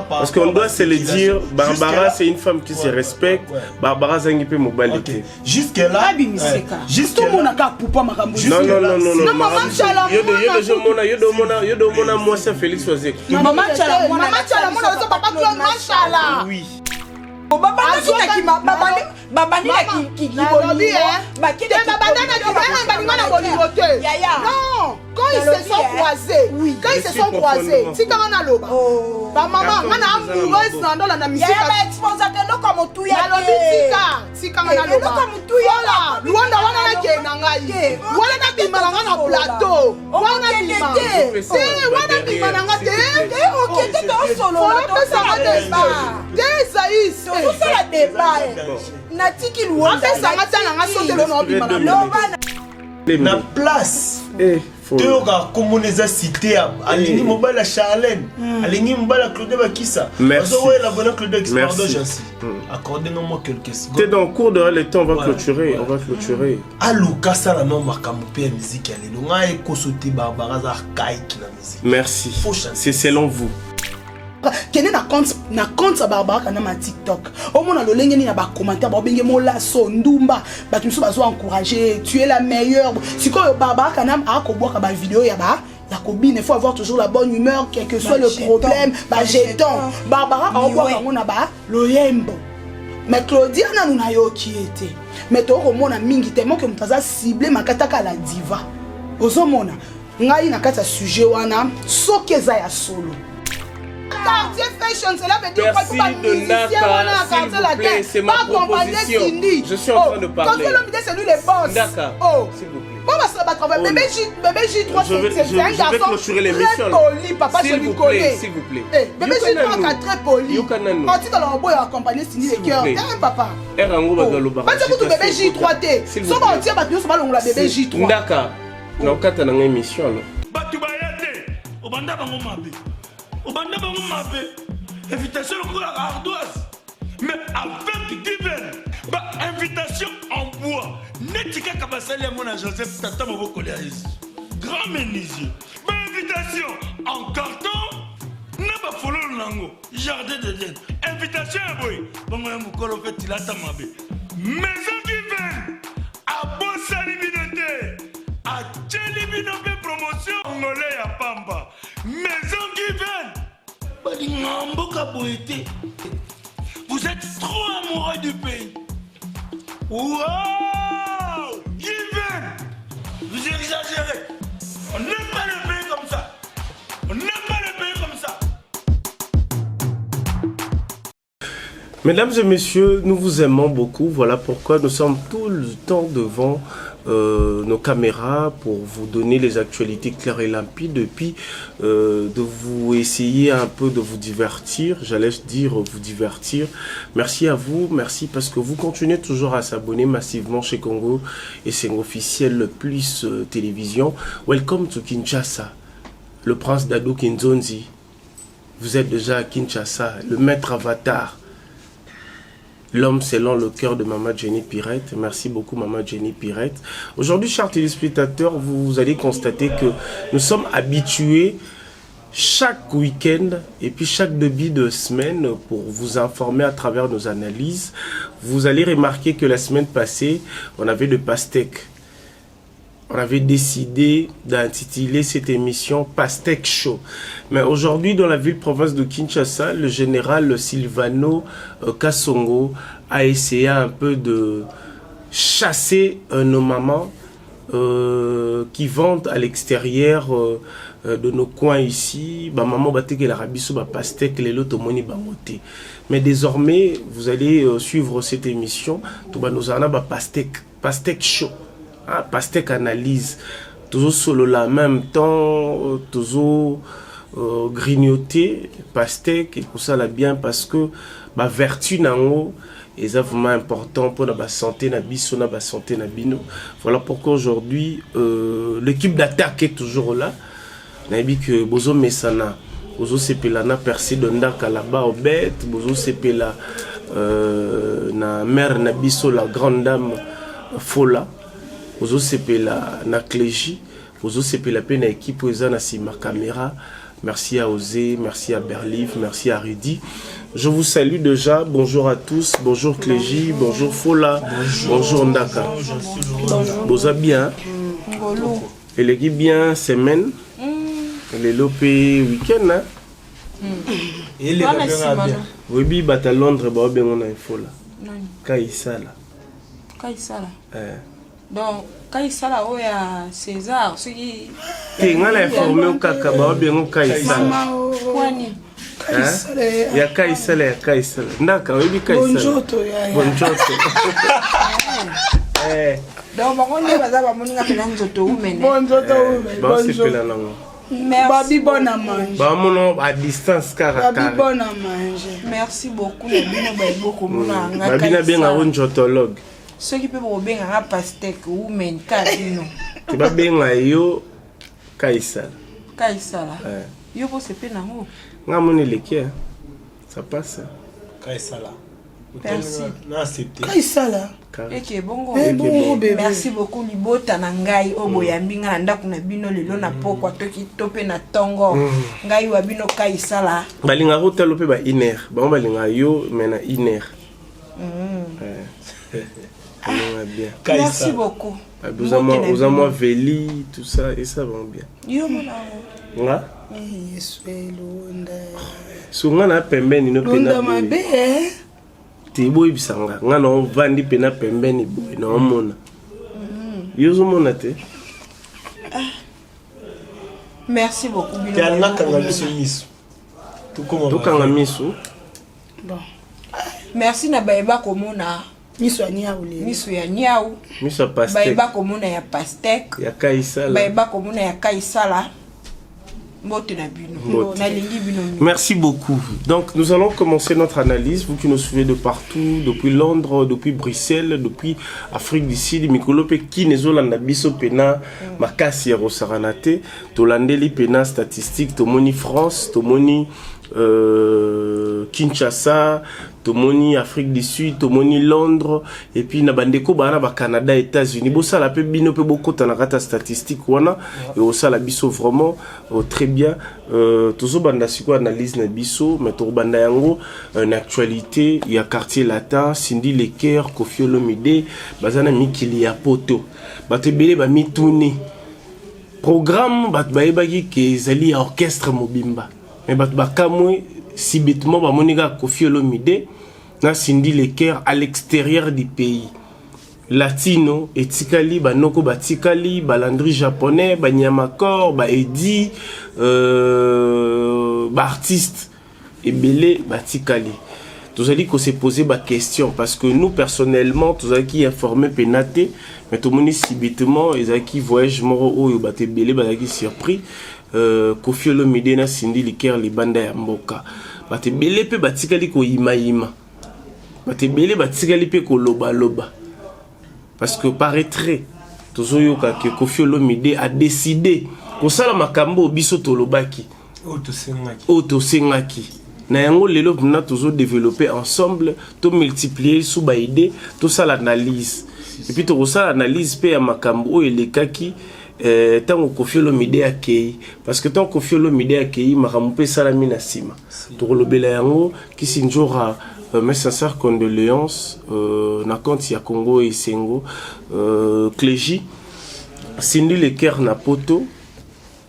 Parce qu'on doit se le dire, Barbara c'est une femme qui se respecte. Barbara Zangi peut m'obaliter. Jusque là, jusque là. Non. Yo mona moi c'est Félix Oazek. Maman Tchala, papa Claude Machala. Oui. Quand ils se sont croisés, si quand on a l'oba, maman, on a amoureuse dans la musique. Si quand on a l'oba, voilà, Luanda wana ke nangai, wana bima na plateau, wana bima na ngate, ok, t'es solo, ça va des aïs, tout ça la débat. Natiki Luanda, ça va t'en sauter le nom bima na place. Théoga comme les a cité Aligny Mobala Charlène, Aligny Mobala Claude Bakissa. Merci. Merci. Accordez-nous quelques secondes. T'es dans le cours de le temps, on va clôturer. On va clôturer. Alouka ça la non Makamopé musique elle est longa et Kosoté Barbara Zarkaïk la musique. Merci. C'est selon vous. Kene na compte sa Barbara kana ma TikTok. Au moins le lenge ni na ba commentaire ba benge mola so ndumba ba tu so ba zo encourager, tu es la meilleure. Si ko Barbara kana a ko boka ba vidéo ya ba la cobine, il faut avoir toujours la bonne humeur quel que soit le problème. Ba jeton. Barbara a boka ngona ba loyembo. Mais Claudia na nuna yo qui était. Mais to ko mona mingi tellement que mutaza cibler makataka la diva. Ozo mona ngai na kata sujet wana sokeza ya solo. Merci de Naka, s'il vous plaît, c'est ma proposition. Je suis en train de parler. C'est lui les boss. D'accord, s'il vous plaît. Bébé J3, c'est un garçon très poli, papa, je lui connais. S'il vous plaît. Bébé J3 est très poli. Quand tu dois l'envoyer accompagner Cindy les cœurs, papa. Bébé J3, t'es. Si on tient, on va l'ongler bébé J3. D'accord. Nous avons une émission. Obanda bango mabe invitation au la ardoise mais avec Given ba invitation en bois netika kabasali ya mona Joseph tata moboko ya Yesu grand menuisier ba invitation en carton na ba fololo nango jardin d'Eden invitation ya boy bango ya mukolo fait tilata mabe maison Given a bosali binote a tcheli binote promotion ngolé ya pamba maison Given. Vous êtes trop amoureux du pays. Wow! Given! Vous exagérez. On n'aime pas le pays comme ça. On n'aime pas le pays comme ça. Mesdames et messieurs, nous vous aimons beaucoup. Voilà pourquoi nous sommes tout le temps devant nos caméras pour vous donner les actualités claires et limpides et puis de vous essayer un peu de vous divertir, j'allais dire vous divertir. Merci à vous, merci parce que vous continuez toujours à s'abonner massivement chez Congo et c'est officiel plus télévision. Welcome to Kinshasa, le prince Dadou Kinzonzi. Vous êtes déjà à Kinshasa, le maître avatar. L'homme selon le cœur de Maman Jenny Pirette. Merci beaucoup Maman Jenny Pirette. Aujourd'hui, chers téléspectateurs, vous allez constater que nous sommes habitués chaque week-end et puis chaque début de semaine pour vous informer à travers nos analyses. Vous allez remarquer que la semaine passée, on avait de pastèques. On avait décidé d'intituler cette émission Pastèque Show. Mais aujourd'hui, dans la ville-province de Kinshasa, le général Silvano Kasongo a essayé un peu de chasser nos mamans qui vendent à l'extérieur de nos coins ici. Bah, maman, pastèque, les lots, mais désormais, vous allez suivre cette émission. Nous avons Pastèque Show. Ah, pastèque analyse, toujours solo la même temps, toujours grignoter, pastèque, et pour ça là bien parce que ma vertu nango est vraiment important pour la santé na biso na santé na bino. Voilà pourquoi aujourd'hui l'équipe d'attaque est toujours là. Nabi que bozo mesana, bozo sepelana percé de ndaka là-bas au bête, bozo sepela na mère na biso la grande dame Fola. Ozo sepela na clégie, ozo sepela pe na équipe oza na sima caméra, merci à Osé, merci à Berlif, merci à Rudy. Je vous salue déjà, bonjour à tous, bonjour Clégie, bonjour Fola, bonjour Ndaka. Boza bien, et les qui bien semaine, les lopé week-end, hein? Et les gars bien. Oui, bah à Londres, bah bien on a une Fola. Kaïsala. Kaïsala. Donc, Kaïsala, oui, à César, ce qui. Tu as informé au Kaka, bah bien on Kaïsala. Il y a Kaïsala, Kaïsala. D'accord, oui, Kaïsala. Bonjour. Donc, on est basé à Moninga Penanzoto, mais. Bonjour. Merci. Bonne à manger. Bah, mon à distance, car. Bonne à manger. Merci beaucoup. Beaucoup. Babina bien un jotologue. Ceux qui peuvent bien un pastèque ou men casino. Tu vas bien à yo Kaïsala. Kaïsala. Yo pour se peine en haut. Nga moni leki, ça passe. Kaïsala. Merci. Kaïsala. Ok, bongo. Bon bébé. Merci beaucoup Libota na ngai oboyambi nga ndako na bino lelo na pokwa toki tope na tongo. Ngai wa bino Kaïsala. Balinga rotelo pe ba iner. Ba balinga yo mena iner. Bien. Merci beaucoup. Vous avez moi Véli, tout ça, et ça va bien. Yo mona. Nga? Sunga na pembeni no pena. Ti boy bisanga. Nga no vandi pena pembeni boy no mona. Yo zo mona te. Merci beaucoup bino. T'as na kanga miso miso. Tout comment? To kanga miso. Bon. Merci na baeba komona. Miso ya niaou. Miso ya niaou. Miso ya pastèque. Baeba komona ya pastèque. Ya Kaïsala. Baeba komona ya Kaïsala. Merci beaucoup. Donc nous allons commencer notre analyse. Vous qui nous suivez de partout, depuis Londres, depuis Bruxelles, depuis Afrique du Sud, Mikolope qui ne zolanda biso pena makasi ya rosaranate, tolandeli pena statistique, tomoni France, tomoni Kinshasa, tomoni Afrique du Sud, tomoni Londres, et puis na bandeko bana ba Canada, États-Unis. Bossa la pe bino pe beaucoup na kata statistique wana et osa la biso vraiment très bien. Tozo banda siko analyse na biso, mais to banda yango une actualité, il y a quartier latin, Cindy Leker, Koffi Olomide, bazana mikili ya poto. Batebele ba mituni. Programme bat baebaki ke zali orchestre mobimba. Mais bakamwe si bêtement ba moniga Koffi Olomide na Cindy Leker à l'extérieur du pays. Latino et tikali ba noko ba tikali ba landry japonais ba nyamakor ba edi ba artiste et belé ba tikali. Tous allez qu'on s'est posé ba question parce que nous personnellement tous allez qui informé penaté mais tout le monde si bêtement ils allez qui voyage moro o ba te belé ba qui surpris Koffi Olomide na Cindy Leker li banda ya mboka ba te belé pe ba tikali ko ima ba te belé ba tikali pe ko loba parce que paraîtrait tozoyoka que Koffi Olomide a décidé ko sala makambo biso tolobaki auto sengaki na yango lelo na tozo développer ensemble to multiplier sous ba idée to sala analyse et puis to sala analyse pe ya makambo elekaki tant Koffi Olomide akei parce que tant Koffi Olomide akei makambo pe sala mina sima to lobela yango ki sinjora mes sincères condoléances na compte ya Congo et Sengo Clégie Cindy Leker na poto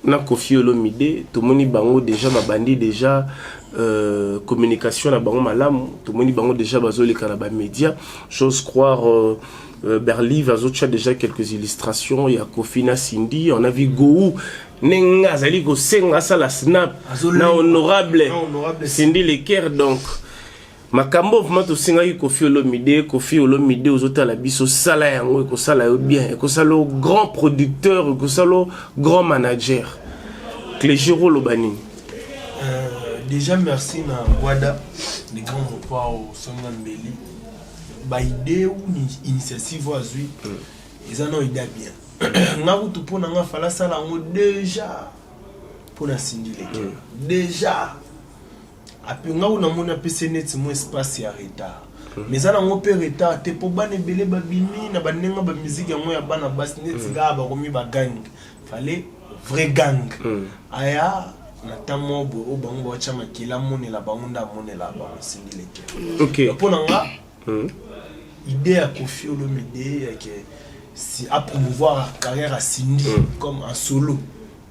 na Koffi Olomide tomoni bango déjà babandi déjà communication na bango malamu tomoni bango déjà bazoleka na ba média j'ose croire Berlin azocha déjà quelques illustrations ya Koffi na Cindy on a vu Gou nenga zali go senga ça la snap na honorable Cindy Leker donc makambo vraiment to singa Koffi Olomide ozota la biso sala yango ko sala yo bien ko sala grand producteur ko sala grand manager Clégiro Lobani. Déjà merci na Wada les grands repas au Songambeli ba idée ou initiative azui ils en ont idée bien na wutu pona nga fala sala ngo déjà pona Cindy Leker déjà après nga una mona pese net mo espace ya retard mais ça ngo pe retard te po bane belé ba bimi na banenga ba musique yango ya bana bas net ga ba komi ba gang fallait vrai gang aya na tamo bo bango ba chama kila monela bangonda monela ba Cindy Leker. Ok. Pour nga idée à Koffi Olomide si à promouvoir la carrière à Cindy comme en solo.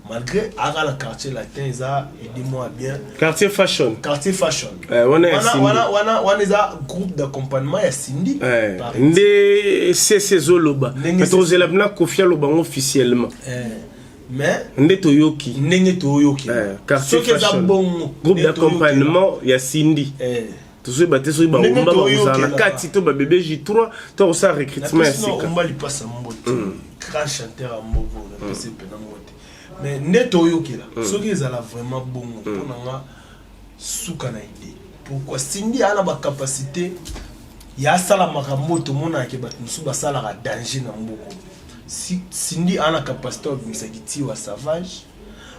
Malgré la quartier latin, ils ont aidé moi bien. Quartier fashion. Quartier fashion. On a un groupe d'accompagnement à Cindy. Ndé CC Zoloba. Mais tu as la Koffi Olomide officiellement. Mais Ndé Toyoki. Ndé Toyoki. Quartier fashion. Groupe d'accompagnement il y a Cindy. Tu sais battre sur ba umba ba uzana kati to ba bébé J3 to ça recrutement sika. On va lui passer un mot. Grand chanteur à Mogo, on peut pena mote. Mais Neto Yoki là, ce qui est vraiment bon pour nga soukana idée. Pourquoi Cindy a la capacité ya sala makamoto mona ke bat musu ba sala ga danger na mboko. Si Cindy a la capacité de misakiti wa savage,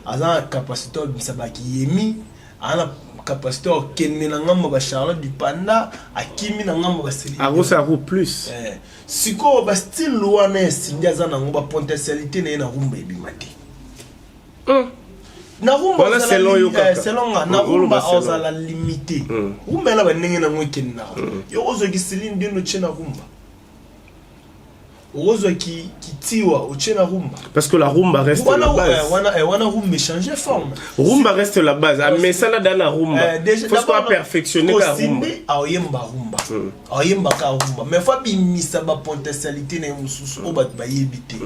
a la capacité de misabaki yemi, a la capacité de kenné na ngamba ba Charlotte du Panda, akimi na ngamba ba Céline. A ça roule plus. Siko ba style wana Cindy azana ngamba potentialité na rumba ebimati. Na rumba voilà selon yo kaka. Selon na rumba ozala limité. Rumba na ba ndenge na ngwekeni na. Yo ozo ki Céline Dion no chena rumba. Ozo ki tiwa o chena rumba. Parce que la rumba reste la base. Wana rumba changer forme. Rumba reste la base. Mais ça là dans la rumba. Faut pas perfectionner la rumba. Aoyemba rumba. Aoyemba ka rumba. Mais faut bimisa ba potentialité na mususu o bat ba yebité.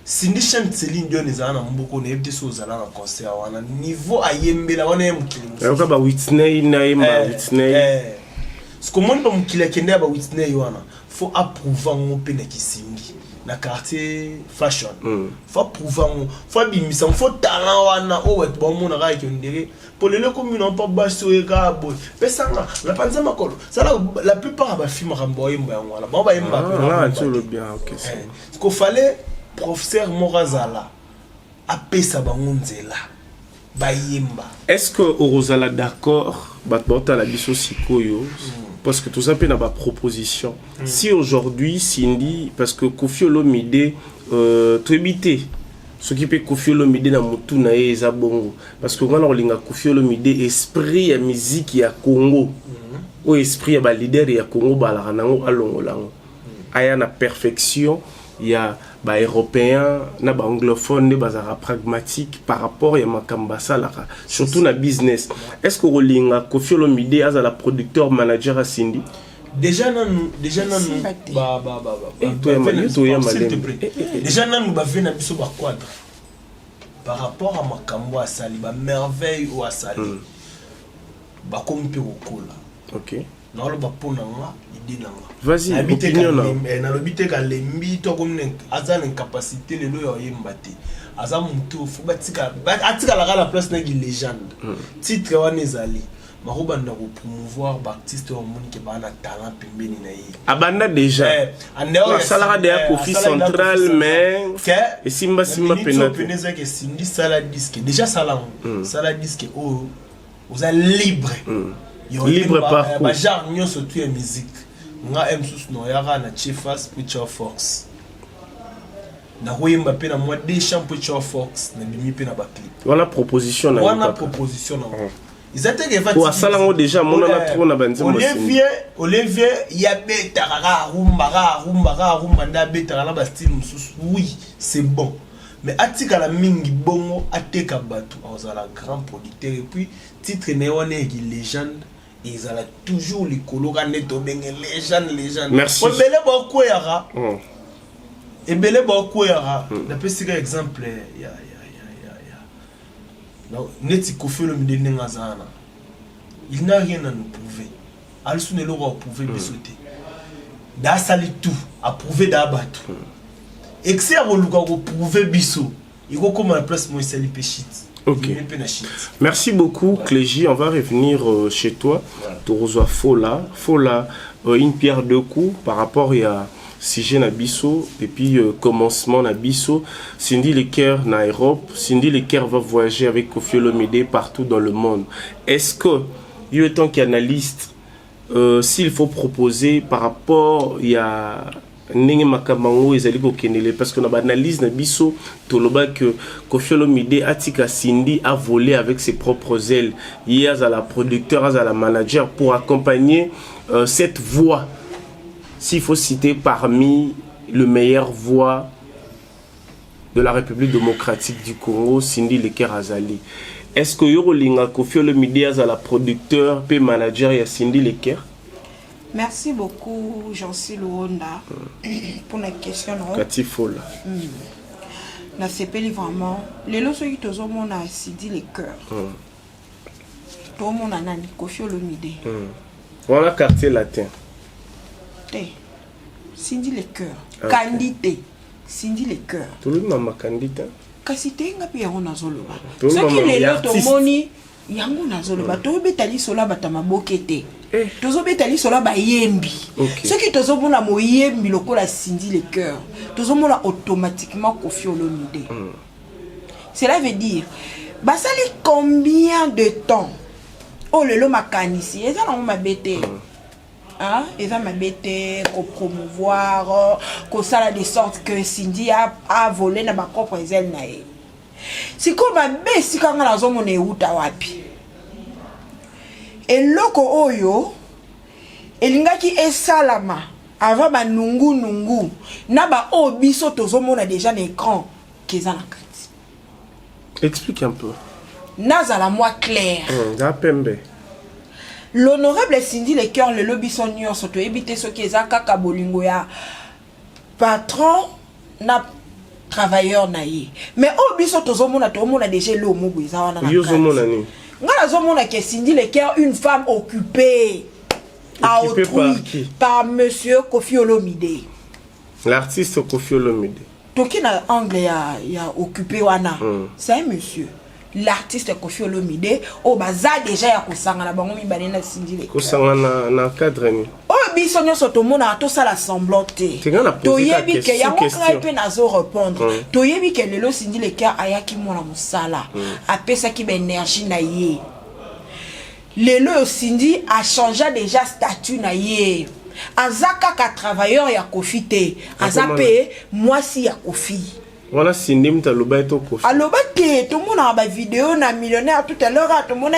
Cindy chante Céline Dion ezana mboko na ebte so zala na concert wana niveau ayembela wana mukili mususu. Yoka ba Whitney na yemba Whitney. Ce que monde ba mukili kende ba Whitney wana faut approuver ngope na Cindy na quartier fashion. Faut approuver ngo, faut bimisa, faut talent wana o wet ba mona ka ekendere. Pour les communes on pas basso e ka boy. Pesanga la panza makolo. Ça la plupart ba film rambo yemba wana. Ba yemba. Ah, tu le bien, OK. Ce qu'il fallait professeur Morazala apesa bangonzela bayemba. Est-ce que Orozala d'accord batbota la biso sikoyo parce que tout ça peut na ba proposition. Si aujourd'hui Cindy parce que Koffi Olomide to ebité ce qui peut Koffi Olomide na mutu na eza bongo parce que quand on linga Koffi Olomide esprit ya musique ya Congo ou esprit ya ba leader ya Congo ba la nango alongolango aya na perfection. Il y a des Européens, des anglophones, des pragmatiques par rapport à Makambasa, surtout dans le business. Est-ce que vous avez Koffi Olomide as la producteur manager à Cindy? Déjà, nous, déjà, nous, quadre par rapport à Makambo à Sali, merveille ou à Sali, comme Pérocola. Ok. Non, le baponanga, idée nanga. Vas-y, opinion là. Na lobité ka lembi to comme azan incapacité le lo yembate. Azan mutu fu batika la place na légende. Titre wana ezali. Maroba na ko promouvoir artiste au monde qui ba na talent pembeni na yi. Abanda déjà. La salara de Koffi central mais et simba penat. Peneza que Cindy sala disque. Déjà sala disque oh vous êtes libre. Libre parcours. Ba genre nyo surtout en musique. Nga emsus no yara na Chefas Picture Fox. Na hoyemba pe na moi des champs Picture Fox na bimi pe na ba clip. Voilà proposition na. Voilà proposition na. Ils étaient que pour salango déjà mon na trop na banzimo. Olivier ya beta rumba nda beta la ba style mususu. Oui, c'est bon. Mais atika la mingi bongo ateka batu ozala grand producteur et puis titre néoné qui légende. Ils ont toujours les colorants neto bengue légende. Merci. Ebele beaucoup yara. Ebele beaucoup yara. D'après ce exemple ya. Non, neti Koffi Olomide ngazana. Il n'a rien à nous prouver. Alsou ne l'aura prouvé bisoté. Da sali tout, à prouver da battu. Excès à vouloir prouver biso. Il faut comme la place moi sali péchit. Ok. Merci beaucoup, Clégie. On va revenir chez toi. Tu reçois Fola, une pierre deux coups par rapport à sujet Nabiso et puis commencement Nabiso. Cindy Leker na Europe. Cindy Leker va voyager avec Koffi Olomide partout dans le monde. Est-ce que, il est temps qu'analyste, s'il faut proposer par rapport à ndenge makamango ezali kokendele parce que na analyse na biso toloba que Koffi Olomide atika Cindy a volé avec ses propres ailes. Il y a la producteur, à la manager pour accompagner cette voix. S'il faut citer parmi le meilleur voix de la République démocratique du Congo, Cindy Leker Azali. Est-ce que Yorolinga Koffi Olomide a la producteur et manager et Cindy Leker? Merci beaucoup, Jean-Cy Luonda, pour la question. Katifola. Na sepeli vraiment. Les lots qui te ont mon a Cindy Leker. Tout le monde a nani Koffi Olomide. Voilà quartier latin. Cindy Leker. Candidate. Cindy Leker. Tout le monde a candidate. Kasi te ngapi yango nazoloba. Tout le monde les a lots moni yango nazoloba. To betali sola batama bokete. Tozo betali sola ba yembi. Ceux qui tozo mona mo yembi lokola Cindy Leker. Tozo mona automatiquement Koffi Olomide. Cela veut dire basali combien de temps oh le lo makanisi eza na ma bete. Hein, eza ma bete ko promouvoir ko sala de sorte que Cindy a volé na ba propre ailes na ye. Si ko ba besi kanga na zo mona euta wapi. Eloko oyo elingaki esalama avant ba nungu na ba obiso tozomona déjà na écran keza na kati. Explique un peu. Nazala moi clair. Pembe. L'honorable Cindy Leker le lobby son nyonso to ebite so keza kaka bolingo ya patron na travailleur na ye. Mais obiso tozomona déjà lo mubu eza wana na. Yozomona ni. Ngala zomona ke Cindy Leker une femme occupée à autrui par monsieur Koffi Olomide. L'artiste Koffi Olomide. Toki na anglais ya occupé wana. C'est un monsieur. L'artiste Koffi Olomide o baza déjà ya kosanga na bango mibale na Cindy Leker. Kosanga na cadre ni. O biso nyonso to mona to sala semblant te. To yebi ke ya mokra pe nazo répondre. To yebi ke lelo Cindy Leker ayaki mona musala. Apesa ki ba énergie na ye. Lelo Cindy a changé déjà statut na ye. Azaka ka travailleur ya Koffi te. Azape moi si ya Koffi. Voilà Cindy mtaloba eto Koffi. Aloba te tout monde a ba vidéo na millionnaire tout à l'heure tout monde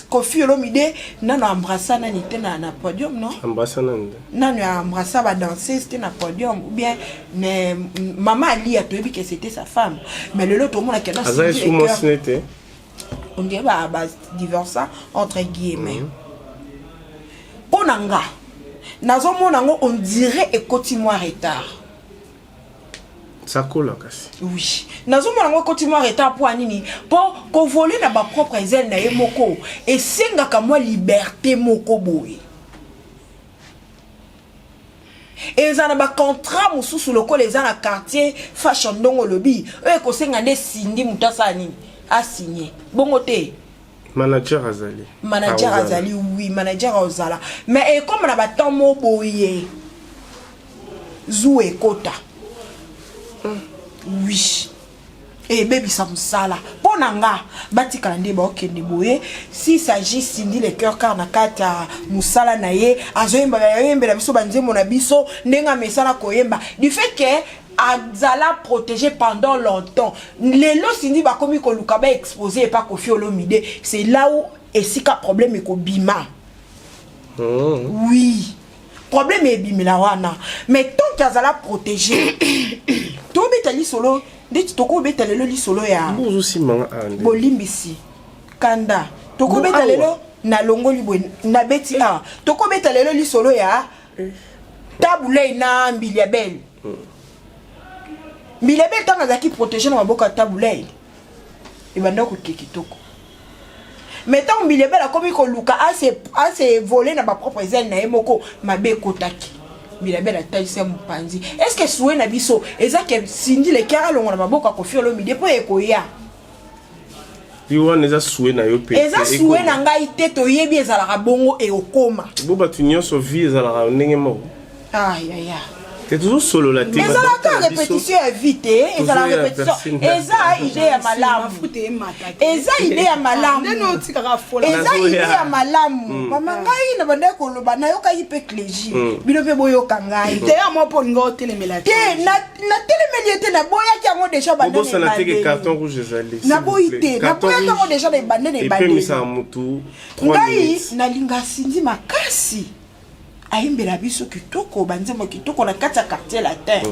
Koffi Olomide nano embrassa na nité na podium non? Embrassa nande. Nano embrassa ba danseuse na podium ou bien maman Ali a tobi que c'était sa femme. Mais le lot tout monde a que dans on dirait bah divorça entre guillemets. Onanga nazo monango on dirait écoute-moi retard. Ça colle kasi. Oui. Nazo monango écoute-moi retard pour anini pour ko voler na ba propre aile na ye moko et senga ka moi liberté moko boye. Et ils ont un contrat sous le col les ans à quartier fashion dongo lobby. Eux ko senga de Cindy mutasani a signé. Bongote. Manager Azali. Manager Azali, oui, manager Ozala. Mais comme on a battu mon boye, Zoué Kota. Oui. Et baby Samsala. Ponanga, bati kalande ba okende boye. S'il s'agit Cindy Leker car na kata musala na ye, azoyemba yembe la biso banzembo na biso, ndenga mesala koyemba. Du fait que Azala protégé pendant longtemps. Les lots Cindy ba komi ko lukaba exposé et pas Koffi Olomide. C'est là où et si ka problème est ko bima. Oui. Problème est bimila wana. Mais tant qu'Azala protégé, to betali solo, dit toko betali lo li solo ya. Bonjour Simon Ande. Bolimbisi. Kanda. Toko betali lo na longo li bwe na beti a. Toko betali lo li solo ya. Tabule na mbiliabel. Mbiliabel tanga zaki protéger na maboka tabule. Et banda ko kitoko. Mettons Mbiliabel a commis ko luka a se volé na ba propre aile na emoko mabe kotaki. Mbiliabel a taillé mpanzi. Est-ce que soué na biso ezake Cindy Leker alongo na maboka Koffi Olomide po ekoya. Yo neza soué na yo pe. Eza soué na ngai te to yebi ezala bongo e okoma. Bo batu nyonso vie ezala ndenge mo. Aïe aïe. t'es toujours solo la team. Et ça la répétition est vite, et ça la répétition. Et ça idée à malam. Et ça idée à malam. Et ça idée à malam. Maman ngai na bande ko loba na yoka yipe clégie. Bino pe boyo kangai. Te à moi pour ngo télémela. Te na téléméliété na boya ki ngo déjà bande. Bobo ça na te carton rouge ezali. Na boyité, na boya ki ngo déjà des bande des bande. Et puis misa mutu 3 ngai minutes. na linga sindi makasi. Aimbela biso kitoko banzemo kitoko na kati ya quartier latin.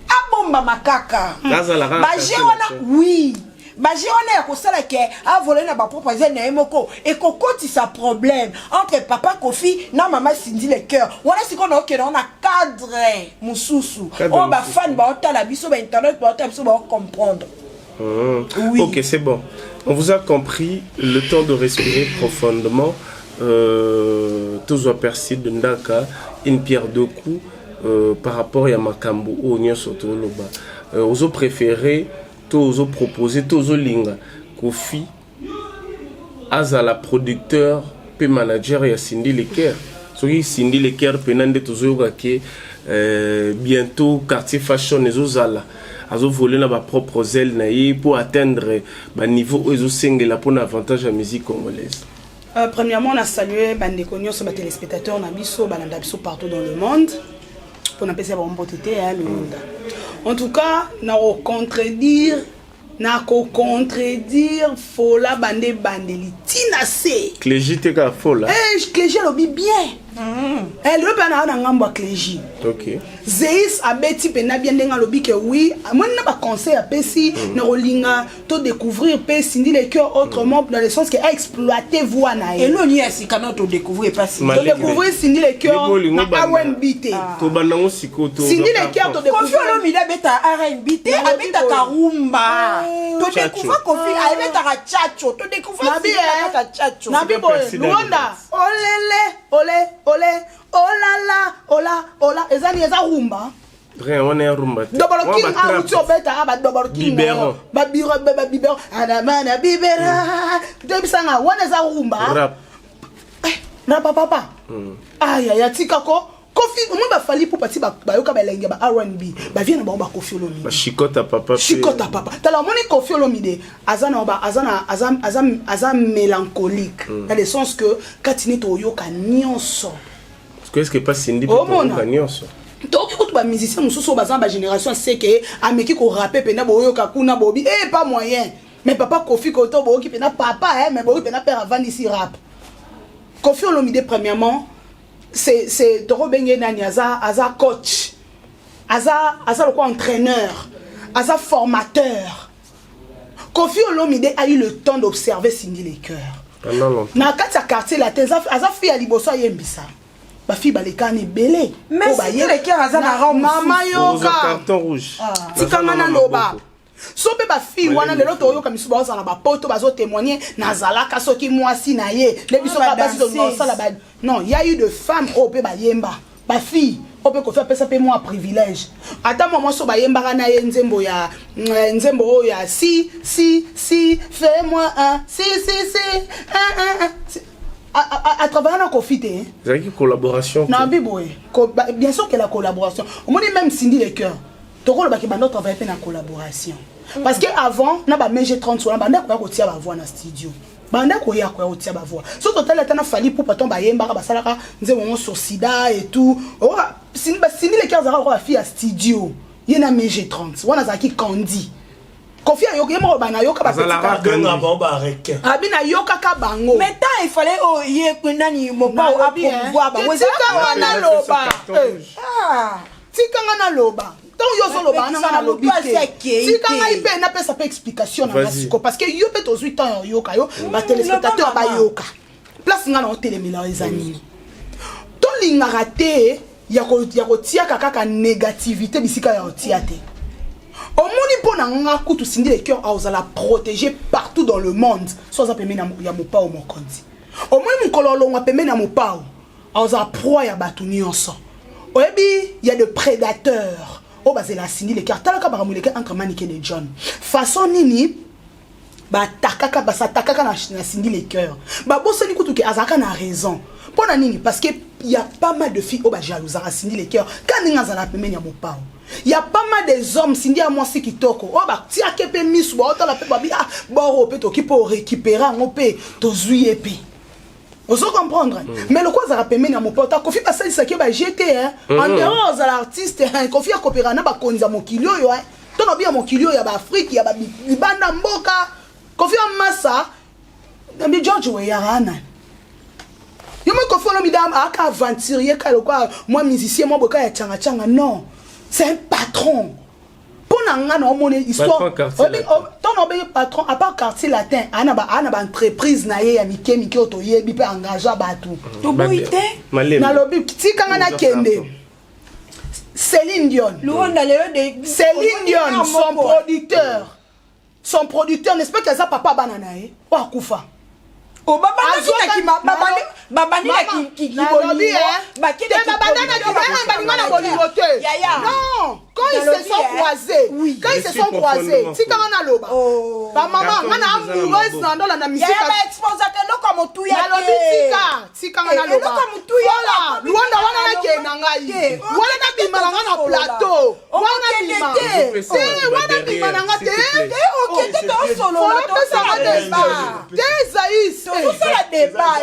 Abomba makaka. Baje wana oui. Baje wana ya kosala ke a volé na ba proposer na emoko et kokoti sa problème entre papa Kofi na maman Cindy le cœur. Wana siko na okena na cadre mususu. On ba fan ba otala biso ba internet ba otala biso ba comprendre. Oui. Ok, c'est bon. On vous a compris. Le temps de respirer profondément. Tous percés de Ndaka, une pierre deux coups par rapport à Makambo ou Nyon Soto Loba. Aux préférés, tous aux proposés, tous aux linga. Kofi, Azala producteur, puis manager et Cindy Leker. Soki Cindy Leker, penande tous aux bientôt quartier fashion les Ozala. Azo voler na ba propre zèle naïe pour atteindre ba niveau où ils ont la pour avantage à la musique congolaise. Premièrement, on a salué Bandeko Nyonso, les téléspectateurs Nabiso, Balandabiso partout dans le monde. Pour n'appeler ça bon beauté, le monde. En tout cas, n'a contredire Fola Bandé Bandeli. Tinasé. Clégie te ka Fola. Clégie lobi bien. Elle le bana na ngamba Clégie. Ok. Zeis abeti pena bien denga lobi que oui, moi n'a pas conseil à Pessi, na rolinga to découvrir Pessi Cindy le cœur autrement dans le sens que exploiter voix na. Et nous ni asikana to découvrir pas Cindy. To découvrir Cindy le cœur na R&B. To bandango sikoto. Cindy le cœur to découvrir. Kofi Olomide beta R&B, abeta karumba. To découvrir Kofi abeta chacho, to découvrir chacho. Nabi boy, Luanda. Olele, olé. Olé, oh là là, oh là, oh là, ezani eza rumba. Rien, on est rumba. Double king, ah, tu obeta, ba double king. Biberon. Ba biberon, adamana bibera. Debi sanga, wana eza rumba. Rap. Rap papa. Aïe aïe, tikako. Kofi, moi ba fali pour partir ba yoka ba lenge ba R&B. Ba vient ba ba Kofi Olomide. Ba chikota papa. Chikota papa. Tala moni Kofi Olomide, azan mélancolique. Dans le sens que katine to yoka nyonso. Est-ce que pas Cindy peut yoka nyonso? Donc quand ba musicien mususu bazan ba génération c'est que ameki ko rapper pena boyoka kuna bobi pas moyen. Mais papa Kofi koto boyoki pena papa mais boyoki pena père avant ici rap. Kofi Olomide premièrement c'est Toro Bengue Nani Aza coach, Aza le quoi entraîneur, Aza formateur. Kofi Olomide a eu le temps d'observer Cindy le cœur. Pendant longtemps. Na kati quartier la tête, Aza fille à liboso yembisa. Ba fille balekane belé. Mais Cindy le cœur Aza na rang mama yoka. Carton rouge. Tikangana loba. So pe ba fille wana lelo to yoka misu ba za na ba poto bazo témoigner na zalaka soki mwasi na ye le biso ba basi do sala ba non il y a eu de femmes au pe ba yemba ba fille au pe ko faire pesa pe moi privilège ata maman so ba yemba na ye nzembo ya si fais-moi un si à travers la confité vous avez une collaboration non bien sûr que la collaboration au moins même Cindy le cœur toko ba ki bando travailler pe na collaboration parce que avant na ba MG30 so na banda ko tia ba voix na studio banda ko ya ko tia ba voix so total etana fali pour paton ba yemba ba salaka nzemo sur sida et tout oh Cindy le cœur zara ko ba fille à studio yena MG30 wana zaki kandi Kofi ayoka yemo ba na yoka ba la ganga ba requin abina yoka ka bango mais tant il fallait ye kunani mo pa a pouvoir ba weza ka na loba tikanga na loba donc yo zo loba na lobi tikanga ipe na pesa pe explication na siko parce que yo pe to 8 ans yoka yo ba téléspectateur ba yoka place nga na hôtel Milan ezanini to linga raté ya ko tia kaka négativité bisika ya tia te omoni pona nga kutu Cindy le cœur a la protéger partout dans le monde so za pemena ya mopa o mokonzi omoni mkololo ngwa pemena mopa o za proie ya batu nyonso oyebi il y a de prédateurs oh bah c'est la Cindy le cœur talaka ba muleke entre Manique et John façon nini ba takaka ba sa takaka na Cindy le cœur ba bosani kutu ke azaka na raison pona nini parce que il y a pas mal de filles au bas jaloux à Cindy les cœurs quand ils ont la pemene ya mopao il y a pas mal des hommes Cindy à moi c'est qui toko oh bah ti akepe miss bo to la pe babi ah boro pe to qui pour récupérer en pe to zuye pe on se comprendre mais le quoi ça la pemene ya mopao ta kofi passer ça qui ba jeter hein en dehors à l'artiste kofi a coopérer na ba konza mokilio yo hein to no bien mokilio ya ba Afrique ya ba libanda mboka kofi en massa mais George we ya rana yo me ko follow midam aka aventurier ka quoi moi musicien moi boka ya changa changa non c'est un patron pour nga na mon histoire ton obé patron à part quartier latin ana ba entreprise na ye ya mike oto ye bi pe engagé batu to boité na lobi ti kanga na kende Céline Dion Céline Dion son producteur n'est-ce pas que ça papa banana o akufa oh babani qui non quand ils se sont croisés si quand on a loba ba maman ngana amoureuse na ndo la musique ya ba expose que no comme tout ya si quand on a loba voilà luanda wana na ke na ngai wana na bima na plateau wana bima na ngate OK to solo to ça des aïs tout ça la débat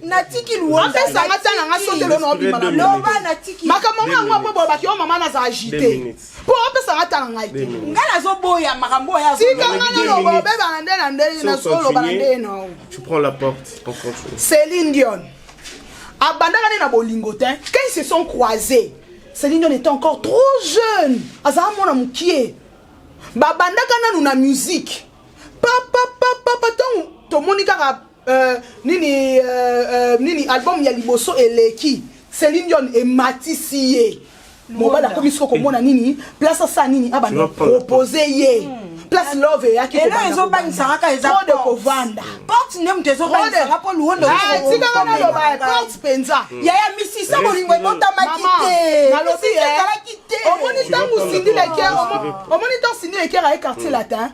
natiki luanda ça ngata na ngasote le no bima na loba natiki makamama ngwa bo ba ki o mama na za agité pour on ça ngata na ngai ngala zo boya makambo ya si quand on a loba be ba na ndeli na solo ba ndeli no tu prends la porte on continue Céline Dion abandaka na bolingotin quand ils se sont croisés Céline Dion était encore trop jeune azama mona mukie babandaka nanu na musique papa to monika nini album ya liboso eleki Céline Dion et Matisiye mobala komi soko komona nini place ça nini abana proposer ye place love ya ki ko bana zo bani saraka eza de kovanda porte nem tezo bani saraka luondo tika na lo ba porte penza ya misi sa bolingo ebota makite na lobi omoni tangu Cindy le cœur omoni tangu Cindy le cœur à quartier latin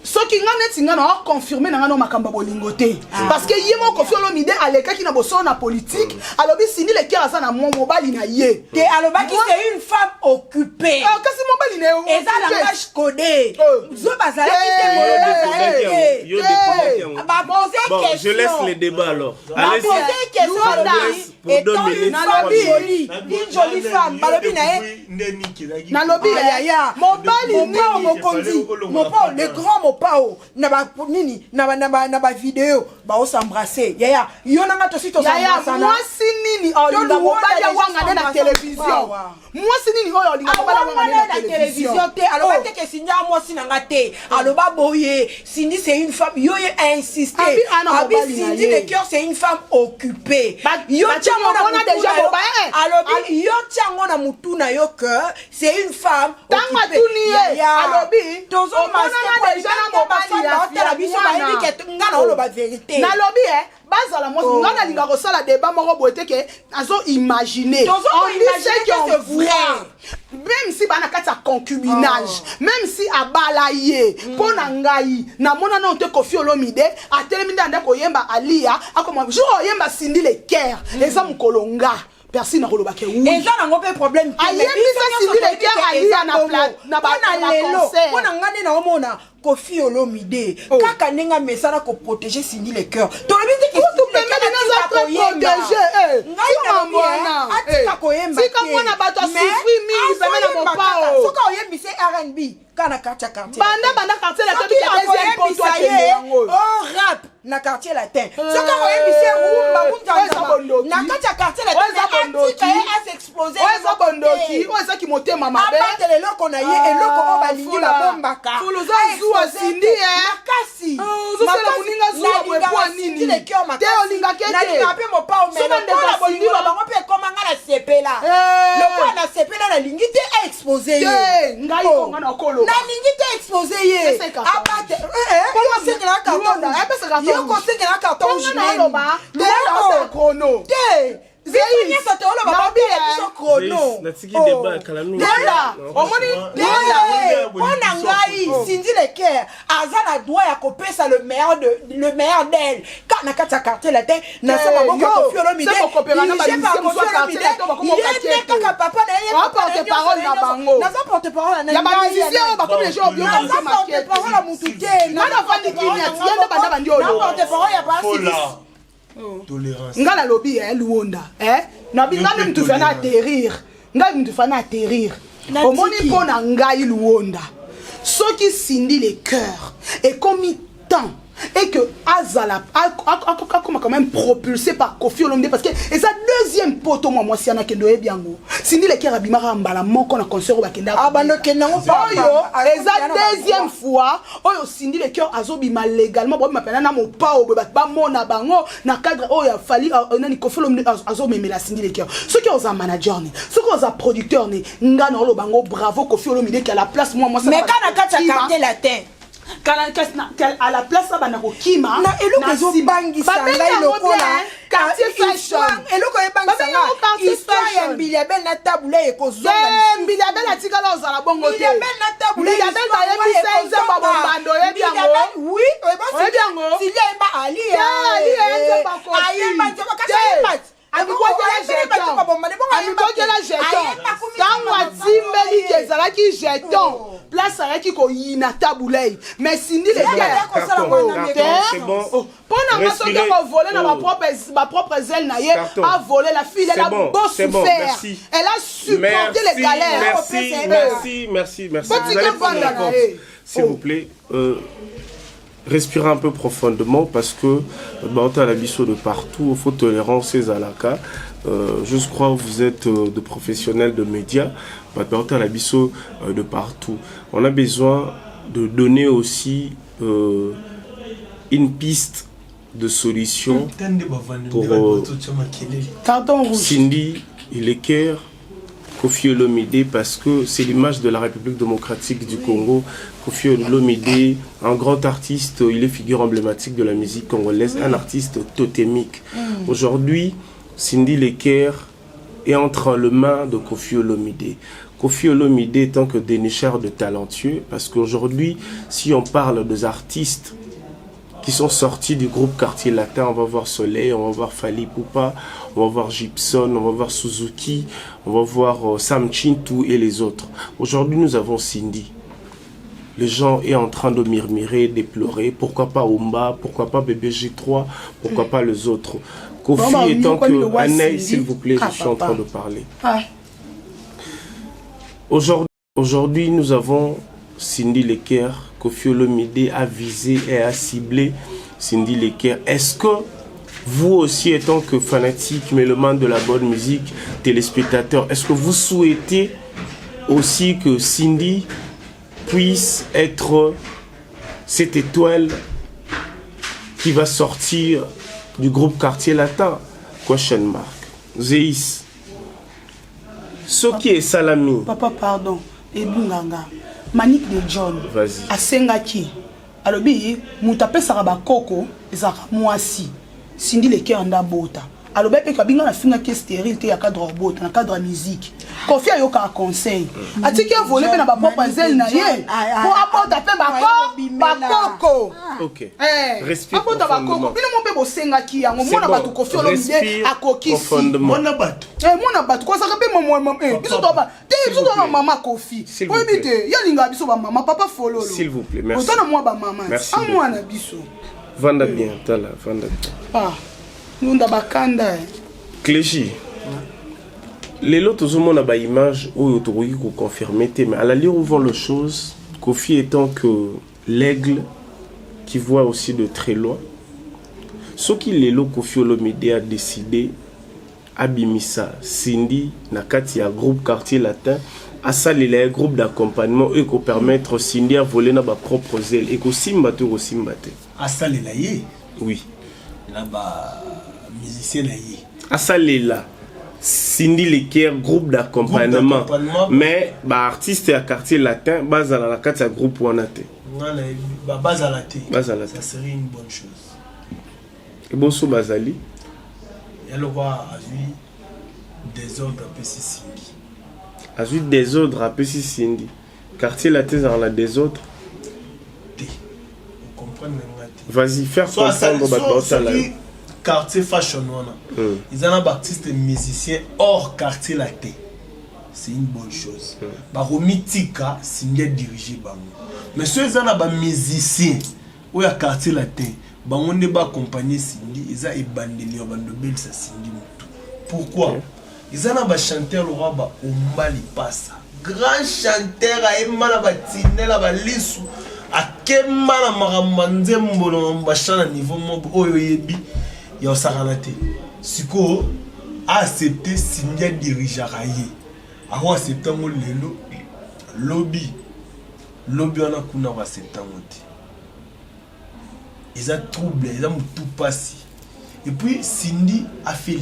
ce qui ngana na confirmer na ngana makamba bolingo te parce que yemo ko fiolo mide aleka ki na boso na politique alobi Cindy le cœur asa na mobali na ye te aloba ki c'est une femme occupée kasi mobali na eza langage codé zo bazala ki te bon je laisse les débats alors allez poser question pour 2 minutes une jolie femme balobi na ye na lobi ya mobali ni mokondi mopo le grand pao na ba nini na ba vidéo ba o s'embrasser yaya yona nga to sito s'embrasser moi si nini olinga mobali wanga na télévision moi si nini oyo olinga mobali wanga na télévision te alors pas que Cindy moi si nanga te alors ba boye Cindy c'est une femme yo insisté abi Cindy le cœur c'est une femme occupée yo tiango na déjà alors yo tiango na mutu na yo que c'est une femme occupée alors bi tozo déjà nalobi bazala moi ngana linga ko sala débat moko boté que azo imaginer on dit que c'est vrai même si bana kata concubinage même si abalaye pona ngai na mona na onte Koffi Olomide atelemi ndande ko yemba Alia akoma jour yemba Cindy le cœur eza mukolonga personne n'a relobake oui et ça n'a pas problème mais Cindy le cœur Alia na concert pona ngane na omona Koffi Olomide kaka nenga mesala ko protéger Cindy le cœur to le biti que tout permet de nous protéger ngai na mwana atika ko yemba si comme on a bato souffrir mingi permet na mopao soka oyembi c'est R&B kana quartier banda quartier la tobi ka deuxième pour oh rap na quartier latin soka oyembi c'est rumba kunjanga na quartier latin atika est explosé oza bondoki oza ki motema mabe abatele loko na ye eloko o balingi babombaka fuluza zuwa Cindy makasi zosela muninga zuwa bwepo nini te olinga kete na linga pe mopao mena kola bolingi bango pe komanga na sepela loko na sepela na lingi te exposé ye ngai konga na kolo na lingi te exposé ye abate comment c'est que la carton yo conseille la carton jumelle te chrono te Zéhi, ça te roule ma babie et chrono. On a Cindy le cœur. Azana doit y accoper ça le meilleur d'elle. Quand na kati ya quartier latin na sa maboko ya Koffi Olomide dirigé par Koffi Olomide ye kaka papa na ye porte-parole na bango naza porte-parole na ya bamusicien bakomi les gens obioka naza porte-parole ya mutu te ngana fandi kini ati yende banda bandi olo na porte-parole ya Fola. Tolérance. nga na lobi luonda na binga même tu fais na atterrir nga même tu fais na atterrir omoni mpo na ngai luonda soki sindi le cœur et comme temps et que Azala comme quand même propulsé par Koffi Olomide parce que et ça deuxième poteau moi si ana kendo ebiango sindi le cœur abimara mbala moko na concert bakenda abano kenango oyo et ça deuxième fois oyo sindi le cœur azobima légalement bo mapena na mopa obo ba mona bango na cadre oyo fali nani Koffi Olomide azomemela sindi le cœur ceux qui ont un manager ni ceux qui ont un producteur ni ngana olo bango bravo Koffi Olomide qui a la place moi ça mais quand na kati ya quartier latin à la place ça bana kokima na eloko ezobangisa ngai lokola quartier fashion eloko ebangisa ngai histoire ya Mbiliabel na tabula ekozonga Mbiliabel atikala ozala bongo te Mbiliabel na tabula Mbiliabel ayebisa nze babombando oyebi yango oui oyebi yango Silia yemba Ali enze bakofi ayemba nzoba kasi ayemba amibokela jeton ntango atimbeli ke ezalaki jeton place ayaki koyina tabulei mais sindi mpo nanga soki akovole na bapropre zele na ye avole la fille elle a beau souffert elle a supporté les galères merci vous allez prendre la porte s'il vous plaît respirez un peu profondément parce que Baota la biso de partout, il faut tolérance ces alaka. Je crois que vous êtes de professionnels de médias, Baota la biso de partout. On a besoin de donner aussi une piste de solution pour Cindy Ilekер, Koffi Olomide, parce que c'est l'image de la République démocratique du Congo. Koffi Olomide, un grand artiste, il est figure emblématique de la musique congolaise, un artiste totémique. Aujourd'hui, Cindy Ilekер est entre les mains de Koffi Olomide. Koffi Olomide étant que dénicheur de talentueux, parce qu'aujourd'hui, si on parle des artistes qui sont sortis du groupe Quartier Latin, on va voir Soleil, on va voir Fally Ipupa, on va voir Gibson, on va voir Suzuki, on va voir Sam Chintu et les autres. Aujourd'hui, nous avons Cindy. Les gens sont en train de murmurer, déplorer. Pourquoi pas Omba, pourquoi pas BBG3, pourquoi pas les autres. Koffi étant que... Anne, s'il vous plaît, je suis en train de parler. Aujourd'hui, nous avons Cindy Ilekер. Koffi Olomide a visé et a ciblé Cindy Ileker. Est-ce que vous aussi, étant que fanatique, mélomane de la bonne musique, téléspectateur, est-ce que vous souhaitez aussi que Cindy puisse être cette étoile qui va sortir du groupe Quartier Latin? Question mark. Zeis. Ce qui est Salami. Papa, pardon. Et Bunganga. Manik de John. Vas-y. Asengaki. Alobi, mutape saraba koko, ezaka mwasi. Cindy Ilekер anda bota. Alobi pe kabinga na finga ke stérile te ya cadre bota, na cadre musique. Koffi ayoka conseil. Atiki a volé pe na ba propre zèle na ye. Pour apporter pe bakoko. OK. Respire profondément. Bino mo pe bosengaki yango mona batu Koffi Olomide akokisi. Mona batu. Mona batu ko saka pe maman biso to ba. Biso to maman Koffi. Oui bité, ya linga biso ba maman papa fololo. S'il vous plaît, merci. Autant moi ba maman. Merci. A moi na biso. Vanda bien, tala, vanda bien. Ah. Nous bakanda. Clégie. Les lots, tout le monde a une image où il faut confirmer, mais à la lire où vont les choses, Koffi étant que l'aigle qui voit aussi de très loin, ce qui les lots Koffi Olomide a décidé, Abimisa, Cindy, Nakati, un groupe Quartier Latin, à ça les groupe d'accompagnement et qui permettre Cindy à voler dans sa propre zèle et que Simbate ou Simbate. À ça les laïers. Oui. Là-bas, musicien laïer. À ça les là. Cindy Ilekер, groupe d'accompagnement. Mais artiste à Quartier Latin, base à la carte à groupe ou en athée. Base à la thé. Ça serait une bonne chose. Et bon, sous Bazali. Elle aura vu des ordres à Pessi Cindy. A vu des ordres à Pessi Cindy. Quartier Latin, dans la des autres. Vous comprenez même la thé. Vas-y, faire comprendre Batorta. Quartier fashion, ils ont un artiste musicien hors quartier latin. C'est une bonne chose. Baro Mythica, c'est bien dirigé. Mais ceux qui ont un musicien ou un quartier latin, on ne va pas accompagner Cindy, ils ont abandonné ça Cindy. Pourquoi? Ils ont un chanteur le roi Ombali Passa. Grand chanteur a Emma Batinella Balisu. A Kemana Maramandembo Bachana niveau Oyoyebi. Il y a un saranate. Siko a accepté Cindy diriger Raye. A accepté mon lelo lobby. Lobby on a kuna va accepter mon. Ils ont troublé, ils ont tout passé. Et puis Cindy a fait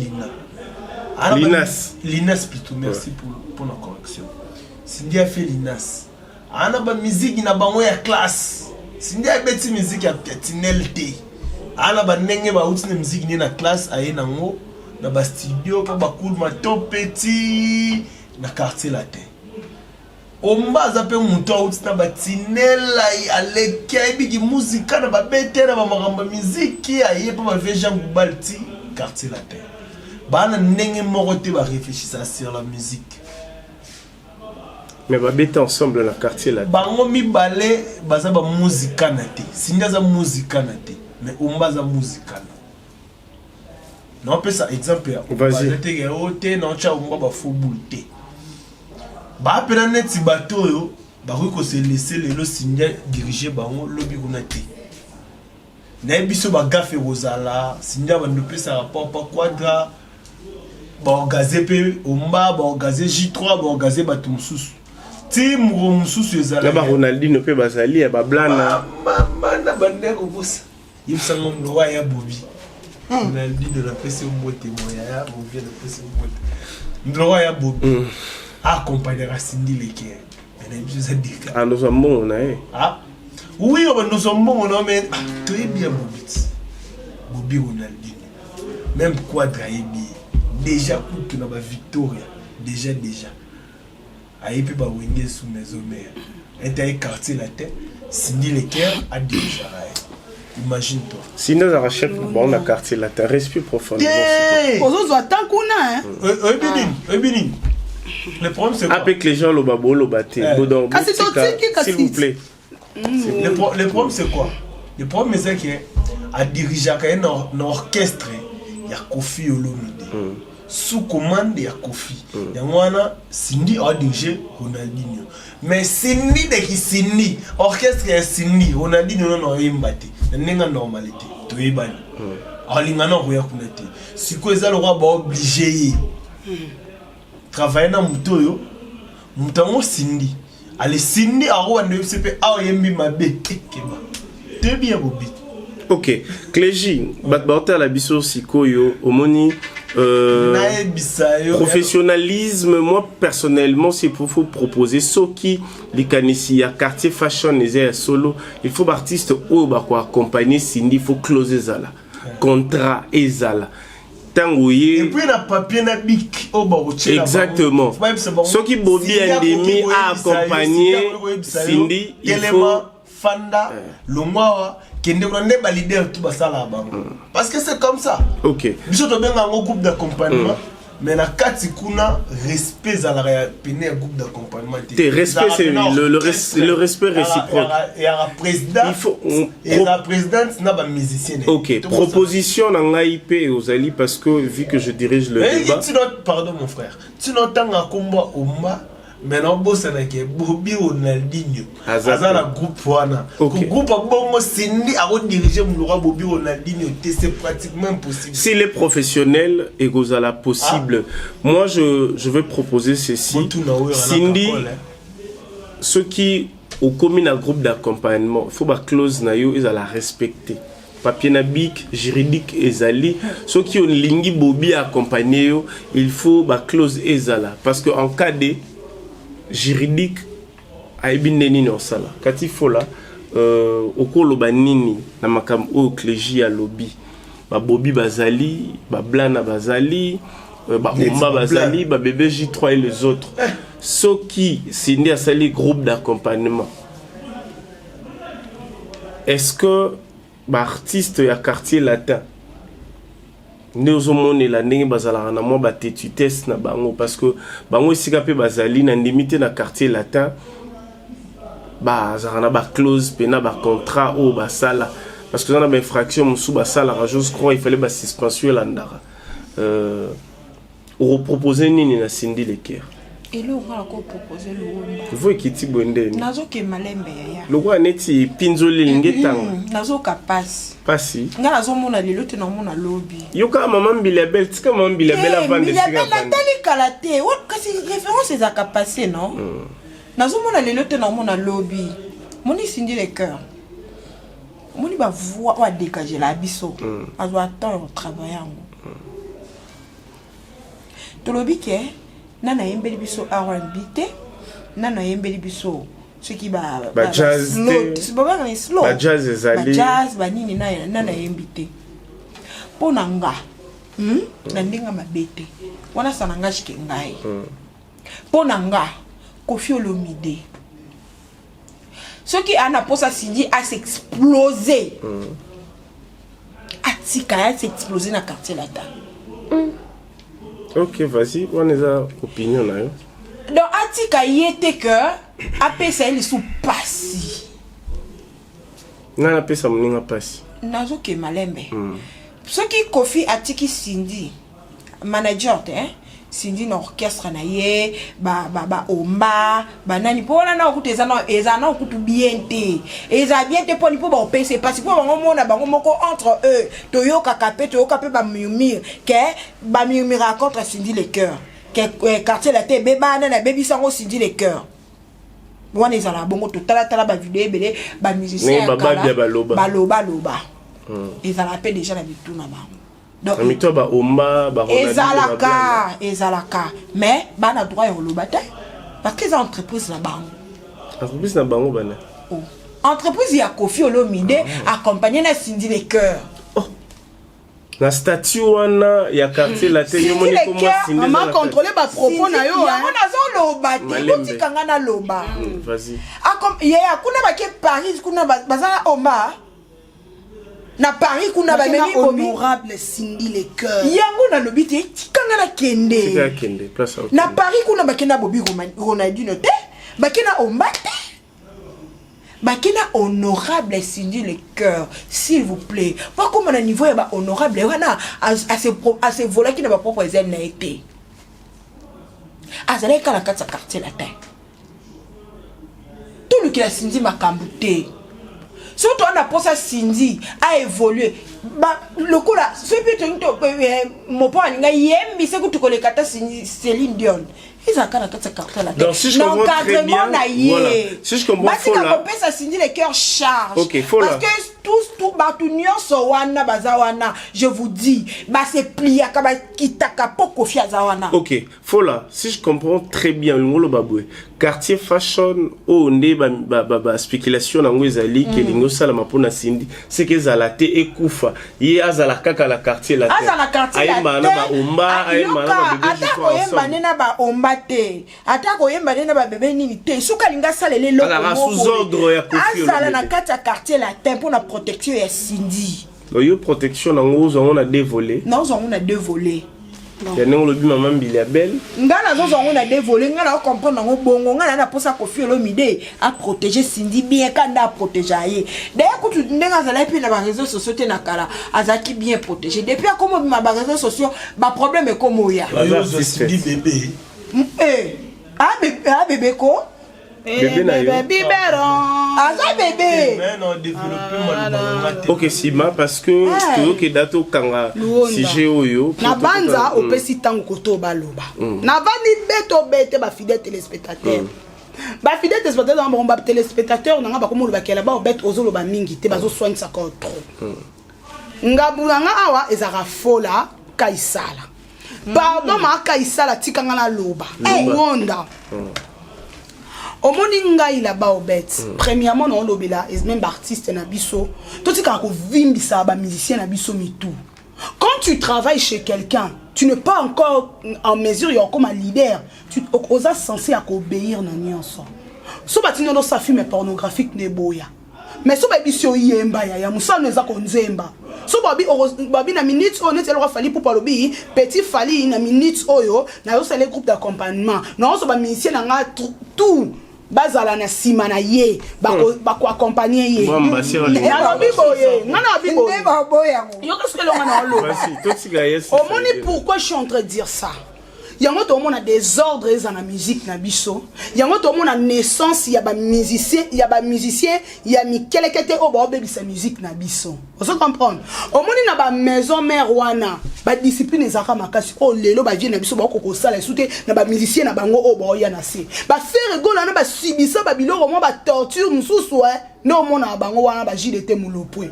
Linas plutôt, merci pour la correction. Cindy a fait Linas. On a une musique qui n'a pas de classe. Cindy a une musique qui a pétinelté. On a une musique qui n'a pas classe. On a un studio qui a petit dans le quartier latin. On a un moteur qui a pétinelté. Il y a une musique qui a musique qui a un quartier latin. Bana nenge morote va réfléchir sur la musique. Mais va bêter ensemble dans le quartier là. Bango mi balé baza ba musique nate. Singa za musique nate. Mais umba za musique na. Non peut ça exemple. Vas-y. Te geote non cha umba ba football te. Ba pena neti bato yo ba ko se laisser le singa diriger bango lobby kunate. Na biso ba gafe rozala, singa ba ndope sa rapport pas quadra. Bon gazé pe omba bon gazé J3 bon gazé bato mususu team mususu ezala là Ronaldinho pe bazali ya bablana mama bande ko bossa yimsango ndo ya bobi Ronaldinho la pese mbote moya ya bobi la pese mbote ndo ya bobi accompagner Cindy Leker mais na biso dika ah nous sommes bons ah oui nous sommes bons non mais très bien Bobi Ronaldinho même quadra bien déjà pour na ba Victoria déjà ayi pe ba wenge sous maison mère était quartier latin Cindy Leker a déjà imagine toi sinon ça rachète bon na quartier latin respire profondément ozo attend kuna Ebini le problème c'est quoi avec les gens le babo le baté bodon s'il vous plaît le problème c'est quoi le problème c'est que a diriger un orchestre il y a Kofi Olomide sous commande ya Kofi. Yangwana Cindy a dirigé Ronaldinho. Mais Cindy de qui Cindy orchestre ya Cindy Ronaldinho non imbati. Nenga normalité. To ibani. Alinga no roya kunete. Siko eza le roi ba obligé. Travailler na mutoyo. Mutango Cindy. Ale Cindy a roi ne CP a yembi mabe keba. Te bien bobi. OK. Clégie, batbauta la biso sikoyo omoni professionnalisme, moi personnellement, c'est pour vous proposer ce qui les canissi à quartier fashion les solo, il faut artiste ou accompagner Cindy, il faut closer ça là. Contrat et ça là. Et puis la papier na bic au exactement. Ce qui Bobby Endemi a accompagné Cindy, il faut Fanda, Lomwa, parce que c'est comme ça. OK. Biso to benga un groupe d'accompagnement, mais na kati kuna respect za la peine groupe d'accompagnement. Respect c'est le respect réciproque. Et la présidente, il faut et la présidente n'a pas musicien. OK. Proposition na ngaip aux ali parce que vu que je dirige le débat. Pardon mon frère. Tu n'entends nga komba omba maintenant bossa na ke Bobi Ronaldinho azala groupe wana groupe bongo Cindy a rediriger mulora Bobi Ronaldinho c'est pratiquement impossible si les professionnels et gozala possible moi je vais proposer ceci Cindy ceux qui au commun un groupe d'accompagnement faut ba clause na yo ils la respecter papier na bic juridique ezali ceux qui ont lingi Bobi accompagner yo il faut ba clause ezala parce que en cas de juridique aibineni no sala kati fola okolo banini na makam o clégie ya lobby ba Bobi bazali ba blana bazali ba omba bazali ba bébé J3 et les autres ceux qui Cindy a sali groupe d'accompagnement est-ce que artiste ya quartier latin nde ozomonela ndenge bazalaka na mwa batetutesse na bango parce que bango esika mpe bazali na ndimi te na quartier latin bazalaka na baclose mpe na bacontrat oyo basala parce que eza na bainfraction mosusu basalaka j'ose croire il fallait basuspension elandaka oropropose nini na Cindy Leker eloko ngala kopropose luomba vo ekiti boye ndeni nazoke malembe yaya lokola neti pinzoli elingi etanga nazoka pasi nga nazomona lelo te namona lobi yoka mama mbili ya belle tika mama mbili ya belle avande esika natali kala te kasi référence ezaka passé non nazomona lelo te namona lobi moni Cindy Leker moni bavoix oyo adégage la biso azwa attendre otravaille yango tolobi ke nana yembeli biso R&B te nana yembeli biso soki jazz ezali jazz banini nana yembi te mpo na nga na ndenge mabe te wana sana nga jike ngai mpo na nga Koffi Olomide soki ana posa Cindy asexplose atika asexplose na quartier latin. Ok, vas-y, on est à opinion là. Donc atika yete que apesa ele sous passi. Na apesa mninga passi. Nazo ke malembe. Soki Koffi atiki Cindy manager te Cindy na orchestre na ye ba omba banani pona na okuteza na ezana okutu bien te po ni po ba opese parce po bango mona bango moko entre eux toyoka kapé ba murmure ke ba murmure contre Cindy Leker ke quartier la te beba na bebi sango Cindy Leker wana ezala bongo tala ba vidéo belé ba musicien baloba ezala pe déjà na bituna bango. Donc ezalaka mais bana droit yo lobata parce que les entreprises na bango bana entreprise ya Koffi Olomide accompagné na Cindy Leker na statut wana ya quartier latin yo moni ko moi Cindy maman contrôler ba propos na yo yango nazo lobata otikanga na loba vas-y ya kuna ba ke Paris kuna bazala omba na Paris kuna ba memi honorable Cindy Leker yango na lobite tikanga na kende place na Paris kuna bakena Bobi Ronaldinho te bakena omba te bakena honorable Cindy Leker s'il vous plaît pas comme na niveau ya ba honorable wana assez vola qui na ba propre zen na été azalé kala katsa quartier latin tout le qui la Cindy makambute. Surtout on a pensé à Cindy a évolué. Le coup là, ce que mon père n'a yembi c'est que tu connais kata Céline Dion. Ils ont quand cette carte là. Donc si je comprends très bien, voilà. Si je comprends faut là. Parce que Cindy Leker charge. OK, faut là. Parce que tout batunion so wana bazawana, je vous dis, c'est plié kaba kitaka poko fia zawana. OK, faut là. Si je comprends très bien ngolo babwe. Quartier fashion o nde ba spéculation na ngwezali ke lingo sala mapona Cindy, c'est que zalate ekufa. Ye azala kaka la quartier la. Azala quartier la. Ayemba na ba omba, ayemba na ba bébé. Atako yemba nena ba omba te. Atako yemba nena ba bébé nini te. Suka linga salele loko. Ala sous ordre ya Koffi. Azala na kata quartier la tempo na protection ya Cindy. Yo protection na ngozo on a dévolé. Non, on a dévolé. Ya nengo lobi maman mbili ya belle. Ngana zozo on a dévolé, ngana comprendre ngo bongo, ngana na posa Koffi Olomide à protéger Cindy bien kanda à protéger. D'ailleurs quand tu ndenga zala puis na ba réseaux sociaux te na kala, azaki bien protégé. Depuis comme ma réseaux sociaux, ba problème est comme oya. Cindy bébé. Bébé ko bébé na yo. Bébé. Ok, Sima, parce que tu dato kanga CG oyo. Na banza opesi tango koto baloba. Na bani bete ba fidèle téléspectateur. Ba fidèle téléspectateur na ba téléspectateur na ba komo ba kela ba bet ozolo ba mingi te bazo soigne ça encore trop. Ngabulanga awa ezara fola kaisala. Pardon ma kaisala tikanga na loba. Wonda. Omoni ngai la ba obet. Premièrement on lobela est même artiste na biso. Toti ka ko vimbisa ba musicien na biso mitou. Quand tu travailles chez quelqu'un, tu n'es pas encore en mesure y comme un leader. Tu es censé obéir na nyonso. So batino do sa film pornographique ne boya. mais so babi so yemba ya musano eza konzemba so babi na minutes on est alors fali pour palobi petit fali na minutes oyo na yo c'est les groupes d'accompagnement na so ba musicien na tout bazala na sima na ye bako accompagner ye na biboye ngana biboye yo qu'est-ce que l'on a lo omoni pourquoi je suis en train de dire ça. Yango to mona désordre dans la musique na biso. Yango to mona naissance ya ba musicien, ya mikelekete o ba obebisa musique na biso. Vous comprendre? O moni na ba maison mère wana, ba discipline ezaka makasi o lelo ba vie na biso ba ko sala soute na ba musicien na bango o ba ya na se. Ba faire gola na ba subisa ba biloko mo ba torture mususu no mona bango wana ba jidete mulopwe.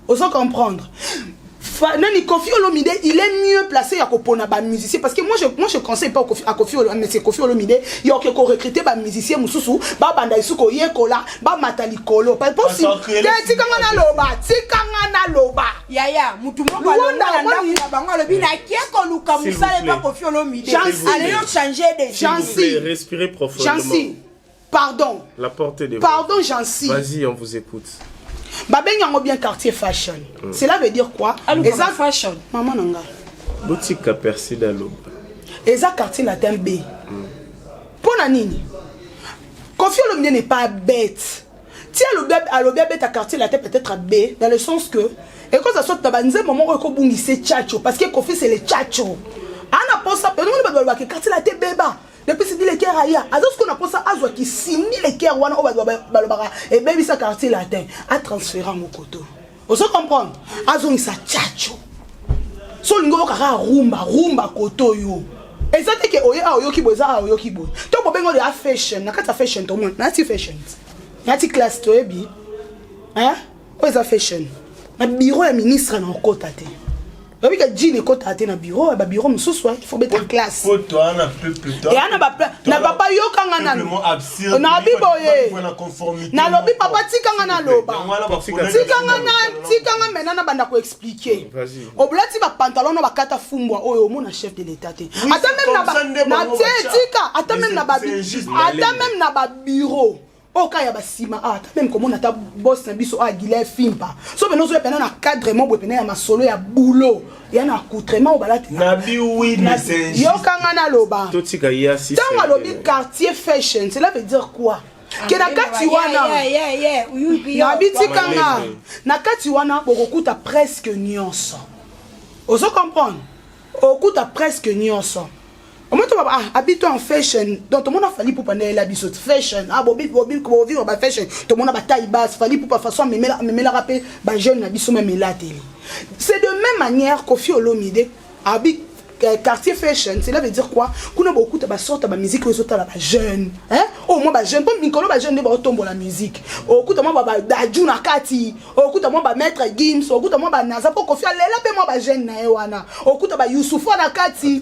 Vous comprendre? Nani Koffi Olomide, il est mieux placé à kopona ba musicien parce que moi je conseille pas à Koffi Olomide, mais c'est Koffi Olomide, il y a que recruter ba musicien mususu, ba banda isuko yekola, ba matali kolo. Pas possible. Tikanga na loba. Yaya, mutu moko alonda na bango lobi na kieko luka musale pas Koffi Olomide. Allez changer des Jansi, respirez profondément. Jansi, pardon. La portée de pardon Jansi. Vas-y, on vous écoute. Babeng yango bien quartier fashion. Cela veut dire quoi? Eza fashion. Maman nanga. Boutique à Percy d'Aloba. Eza quartier latin B. Pona nini? Koffi Olomide n'est pas bête. Tiens le bébé ta quartier latin peut-être à B dans le sens que et quand ça soit tabanze moment ko bungise tchacho parce que Koffi c'est le tchacho. Ana posa pe non ba quartier latin beba. Depuis c'est dit les cœurs ailleurs. Alors ce qu'on a pensé à qui signe les cœurs wana balobara et baby sa quartier latin à transférer mon koto. Vous comprenez? Azon sa tchacho. So lingo kaka rumba koto yo. Et ça c'est que oyo ki boza oyo ki bo. To bobengo de fashion, na kata fashion to mon, na ti fashion. Na ti class to ebi. Hein? Oyo fashion. Na bureau ya ministre na kota te. Oui, que Jean est côté à na bureau, et bureau mususu il faut mettre en classe. Photo ana peuple. Et ana na papa yo kanga na. Na biboye. Na lobi papa tikanga na loba. Tikanga mena na banda ko expliquer. Oblati ba pantalon na ba kata fumbwa oyo mona chef de l'état te. Ata même na tika, ata même na ba bureau. Oh, quand il y a des ciments, même comme on a ta boss, biso a Guilherme Fimpa. Sauf que nous avons un cadrement, il y a un solo, il y a boulot, il y a un accoutrement. Nabi, oui, mais c'est juste. Dans le quartier fashion, cela veut dire quoi? Que na katiwana. Nabi tikanga. Na katiwana, bokuta presque nyonso. Vous comprenez? Bokuta presque nyonso. Habite en fashion, donc tout le monde a fallu pour prendre la bisote fashion. Bobi ba fashion, tout le monde a taille basse, fallu pour pas façon mais la rapper ba jeune na biso même la télé. C'est de même manière Koffi Olomide habite quartier fashion, cela veut dire quoi? Qu'on a beaucoup de sorte de musique les autres là jeune, hein? Au moins ba jeune, pas Mikolo ba jeune ba tombe la musique. Au coup de moi ba Dajuna Kati, au coup de moi ba Maître Gims, au coup de moi ba Naza pour Koffi Alela pe moi ba jeune na ewana. Au coup de ba Youssoufa na Kati.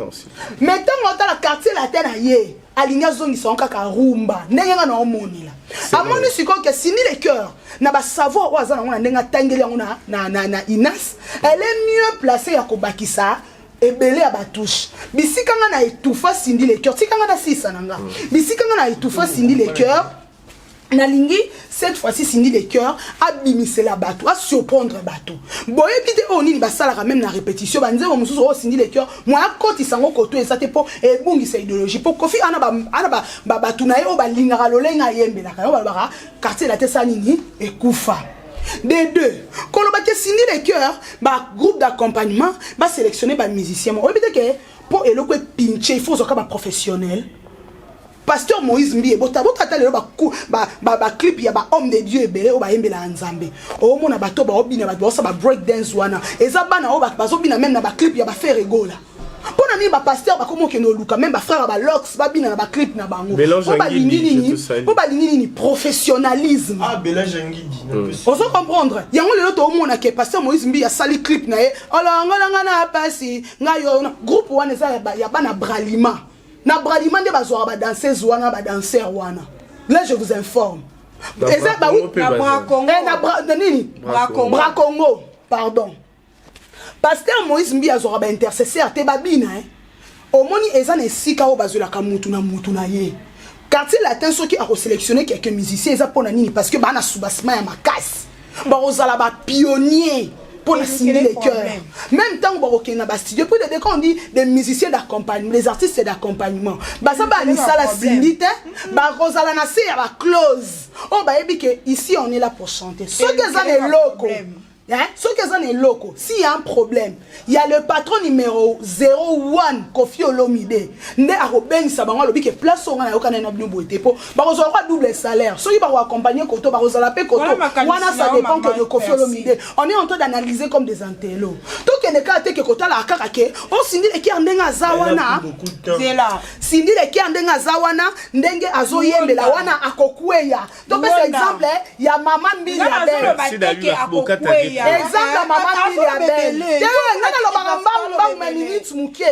Maintenant on dans la quartier latin na ye. Alinga zongi son kaka rumba. Nenga na omoni la. Amoni siko que sini les cœurs. Na ba savoir oza na ndenga tangeli na Inas. Elle est mieux placée à kobakisa. Et belé à batouche. Bisikanga na étouffa sindi les cœurs. Tikanga na sisa nanga. Bisikanga na étouffa sindi les cœurs. Na lingi cette fois-ci sindi les cœurs. Abimiser la bateau, à surprendre bateau. Boye bide oni ba sala même na répétition. Banze o mususu o sindi les cœurs. Moi akoti sango koto et ça te po et bungi sa idéologie. Po Koffi ana ba batu na yo ba lingara lolenga yembe la kayo ba quartier la tesa nini et kufa. Des deux, quand on va signer les cœurs, bah groupe d'accompagnement, bah sélectionner bah musicien. On veut dire que pour éloquer pincher, il faut aussi un professionnel. Pasteur Moïse Mbi, bota tale ba clip ya ba homme de Dieu ebele o ba yembela nzambe. O mona bato ba obina ba bossa ba break dance wana. Eza bana o ba bazobina même na ba clip ya ba faire rigola. Pona ni ba pasteur ba komo ke no luka même ba frère ba lox ba bina na ba clip na bango. O ba lingini ni professionnalisme. Ah mélange ngidi. On se comprendre. Yango lelo to mona ke pasteur Moïse Mbi ya sali clip na e. Ala ngala na pasi ngayo groupe wana eza ya bana bralima. Na bralima nde bazwa ba danseuse wana ba danseur wana. Là je vous informe. Eza ba oui na Bracongo. Na nini? Bracongo. Pardon. Pasteur Moïse Mbi azora ba intercesseur te babina hein. Omoni eza na sika o bazula ka mutu na ye. Quartier latin soki a sélectionner quelques musiciens eza pona nini parce que ba na soubassement ya makasi. barozala ba pionnier pour la signer les cœurs. Même temps que na ba studio pour des quand on dit des musiciens d'accompagnement, les artistes d'accompagnement. Ba ça ba ni ça la sindite, ba rozala na c'est ba close. On ba ebi que ici on est là pour chanter. Ceux qui sont les locaux. Hein? Ceux qui sont les locaux, s'il y a un problème, il y a le patron numéro 01 Kofi Olomide. Ne a robin sabango lobi que place on a aucun abnou boité pour. Barozo aura double salaire. Ceux qui vont accompagner Koto, barozo la paix Koto. Wana ça dépend que de Kofi Olomide. On est en train d'analyser comme des antélos. Tout que ne kate que Koto la kakake. On sindi les qui andenga zawana. C'est là. Sindi les qui andenga zawana. Ndenge azoyembe la wana akokweya. Donc par exemple, il y a maman Biliabel. Merci d'aller à Exemple maman Biliabel. Nana lo bang minutes muke.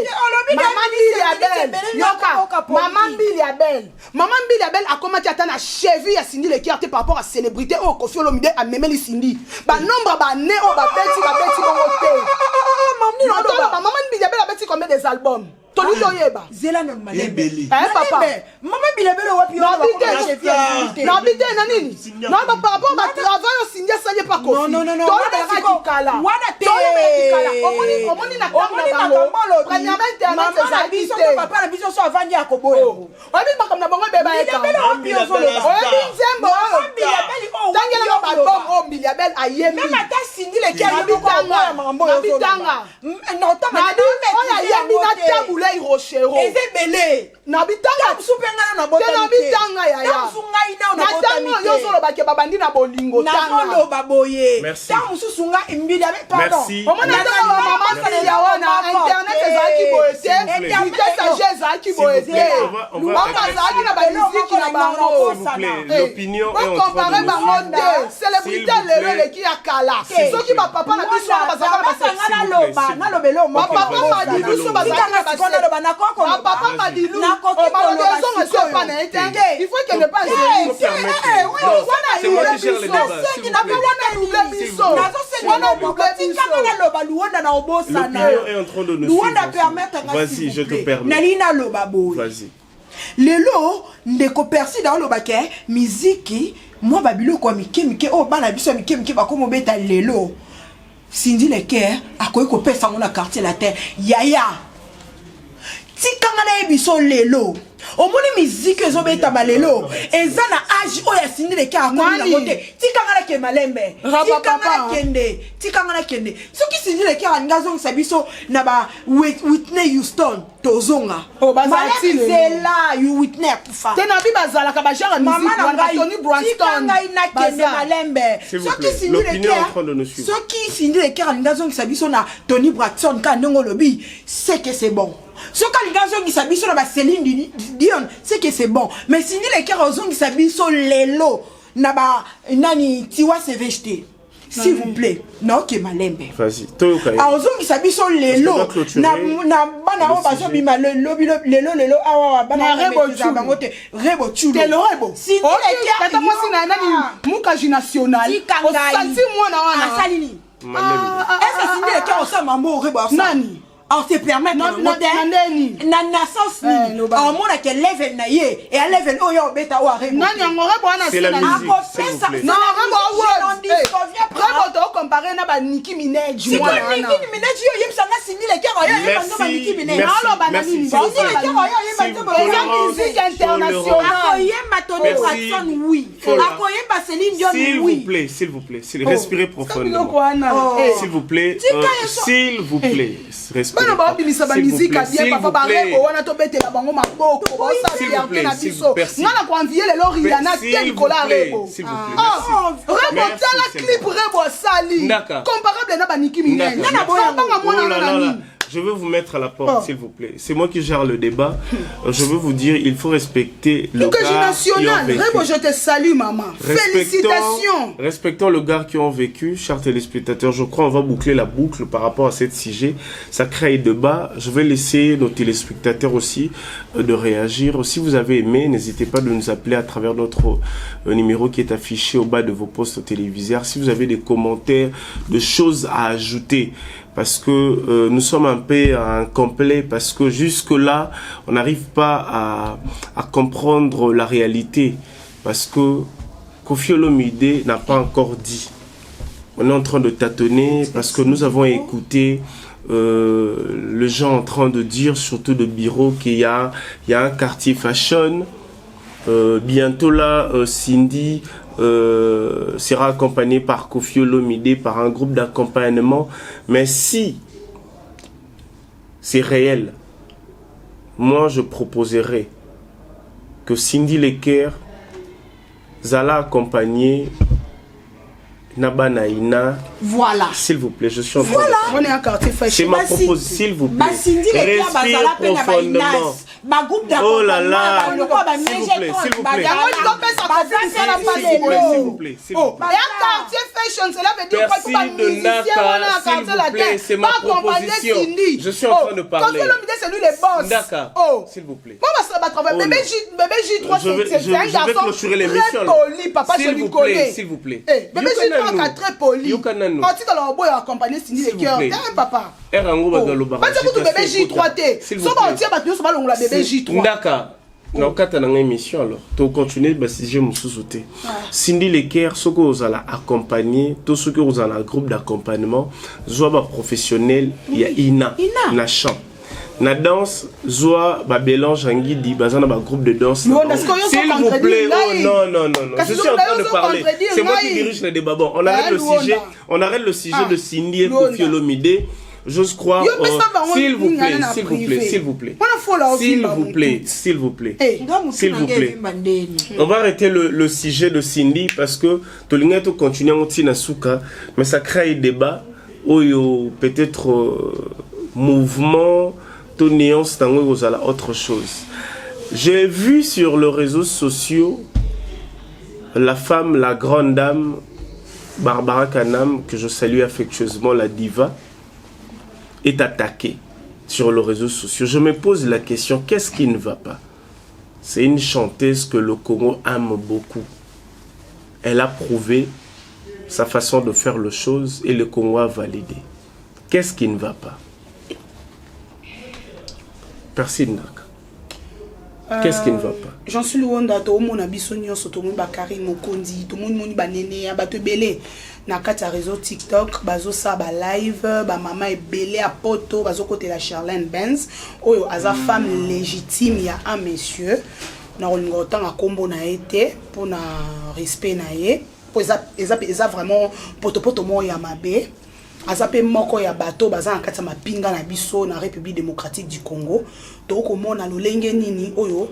Maman Biliabel. Yoka. Maman Biliabel. Maman Biliabel a commencé à attendre à cheville à Cindy les cartes par rapport à célébrité au Kofi Olomide à Memeli Cindy. Ba nombre ba né au ba beti maman Biliabel a beti combien des albums? Tony Toyeba. Zela non malembe. Papa. Maman Bilabelo wapi on non bité nanini. Non par rapport à travail au signé ça n'est pas Kofi. Non. Kala. Wana te. Omoni na bango. Premièrement internet c'est ça biso papa na biso so avandi akoboyo. Obi ba comme na bango beba eka. Obi nzembo. Tangela ba album o Biliabel ayemi. Même ata Cindy le qui a Nabitanga. Non ta na on a yemi na tabou Lei Rochero. Ezebele. Nabitanga supengana na botani. Nabitanga ya ya. Sungai na na botani. Yo solo ba ke babandi na bolingo tanga. Na solo baboye. Merci. Ta mususunga imbili avec pardon. Merci. Au moins maman ça ya wana internet ezaki boete. Vitesse à ezaki boete. On va zaki na ba musique na bango. S'il vous plaît, l'opinion est en train de comparer nous bango suivre. te. Célébrité lelo le qui a kala. Soki ba papa na biso ba zaka ba sanga na loba na lobelo mo. Papa ma di biso ba zaka ba sekonda loba na koko. Papa ma di lu. Na koko il faut qu'elle ne pas C'est moi qui gère le débat. S'il vous plaît. L'opinion est en train de nous suivre. Vas-y, je te permets. Vas-y. Lelo ndeko persi dans lobake miziki moi babilo kwa mike o bana biso mike ba komo beta lelo Cindy Leker akoyi ko pesa ngona quartier la terre yaya tikanga na biso lelo omoni miziki ezobeta balelo eza na age oya Cindy Leker akomi na bote tikanga na ke malembe tikanga na kende soki Cindy Leker angazo sabiso na ba Whitney Houston tozonga c'est là you Whitney kufa tena bi bazala ka ba genre musique wana Tony Braxton na kende malembe soki Cindy Leker soki Cindy Leker angazo sabiso na Tony Braxton ka ndongo lobi c'est que c'est bon. Ce que les gars ont dit, na Céline Dion, c'est que c'est bon. Mais si les gars ont dit, lelo, na ba nani tiwa se vejeté. S'il vous plaît, non que malembe. Vas-y, toyoka. Ah ozongi sabiso lelo na bana o bazo bima lelo awa bana rebo te rebo chulo. Telo rebo. Si les gars tata moi si na nani mukaji national. O santi moi na wana. Asalini. Est-ce que si les gars ont ça mambo rebo nani? On se permet de monter na naissance ni en mona que level na ye et à level o yo beta o arrêt nani ngore bona c'est la musique non rebo to comparer na ba Nicki Minaj moi Nicki Minaj yo yem sanga Cindy Leker yo yem sanga Nicki Minaj alo bana nini Cindy Leker yo yem sanga musique internationale akoyem Tony Braxton oui akoyem Céline Dion oui s'il vous plaît respirez profondément s'il vous plaît respirez. Bana ba bilisa ba musique bien papa ba rebo wana to betela bango maboko ba sa bien na biso ngana ko envier le Rihanna tel kola rebo s'il vous plaît rebo tala clip rebo sali comparable na ba Nicki Minaj ngana boya banga mona nani. Je veux vous mettre à la porte, s'il vous plaît. C'est moi qui gère le débat. Je veux vous dire, il faut respecter le gars national. Qui ont vécu. Rebo, je te salue, maman. Félicitations. Respectons le gars qui ont vécu, chers téléspectateurs. Je crois qu'on va boucler la boucle par rapport à cette sujet. Ça crée un débat. Je vais laisser nos téléspectateurs aussi de réagir. Si vous avez aimé, n'hésitez pas de nous appeler à travers notre numéro qui est affiché au bas de vos postes téléviseurs. Si vous avez des commentaires, de choses à ajouter, parce que nous sommes un peu incomplets, parce que jusque-là, on n'arrive pas à comprendre la réalité, parce que Kofi Olomide n'a pas encore dit on est en train de tâtonner parce que nous avons écouté les gens en train de dire, surtout de bureau, qu'il y a un quartier fashion. Bientôt là, Cindy sera accompagnée par Koffi Olomide, par un groupe d'accompagnement. Mais si c'est réel, moi je proposerais que Cindy Leker Zala accompagner Nabanaïna. Voilà. S'il vous plaît, je suis en train voilà. de... On est en quartier fashion. C'est ma proposition, s'il vous plaît. Respire profondément. Oh là là. S'il vous plaît, s'il vous plaît. S'il vous plaît, s'il vous plaît. Merci de Naka, s'il vous plaît, c'est ma proposition. Je suis en train de parler. Naka, s'il vous plaît. Bébé J3, c'est un garçon très poli, papa, je lui connais. S'il vous plaît. Bébé J3 est très poli. Quand tu as l'envoyé accompagner Cindy les cœurs, papa. Pas dire que bébé J3 t'es. Si on va l'ongla bébé J3. D'accord. Dans une émission alors, tu continues à sujet Moussouté. Cindy Leker, ce que vous allez accompagner, tout ce que vous avez un groupe d'accompagnement, soit professionnel, il y a Ina, na chant. Na danse, soit Bélange Angidi, bazana ba groupe de danse. S'il vous plaît, oh non, je suis en train de parler. C'est moi qui dirige le débat. Bon, on arrête le sujet de Cindy et Koffi Olomide. J'ose croire, s'il vous plaît. On va arrêter le sujet de Cindy parce que Tolinga to continue à Nasuka, mais ça crée un débat où peut-être mouvement, to néance, tango autre chose. J'ai vu sur les réseaux sociaux la femme, la grande dame Barbara Kanam, que je salue affectueusement, la diva, est attaquée sur les réseaux sociaux. Je me pose la question, qu'est-ce qui ne va pas? C'est une chanteuse que le Congo aime beaucoup. Elle a prouvé sa façon de faire les choses et le Congo a validé. Qu'est-ce qui ne va pas? Personne n'a. Qu'est-ce qui ne va pas? J'en suis loin d'attendre mon abissonnion sur tout le monde bakari mokondi tout le monde banene abato belé na kati réseau TikTok bazo sa ba live ba maman est belé à poto bazo côté la Charlène Benz oyo aza femme légitime ya un monsieur na olingo tant a combo na été pour na respect na ye pour eza vraiment poto mo ya mabe azape moko ya bato baza na kati mapinga na biso na République démocratique du Congo to ko mona lolenge nini oyo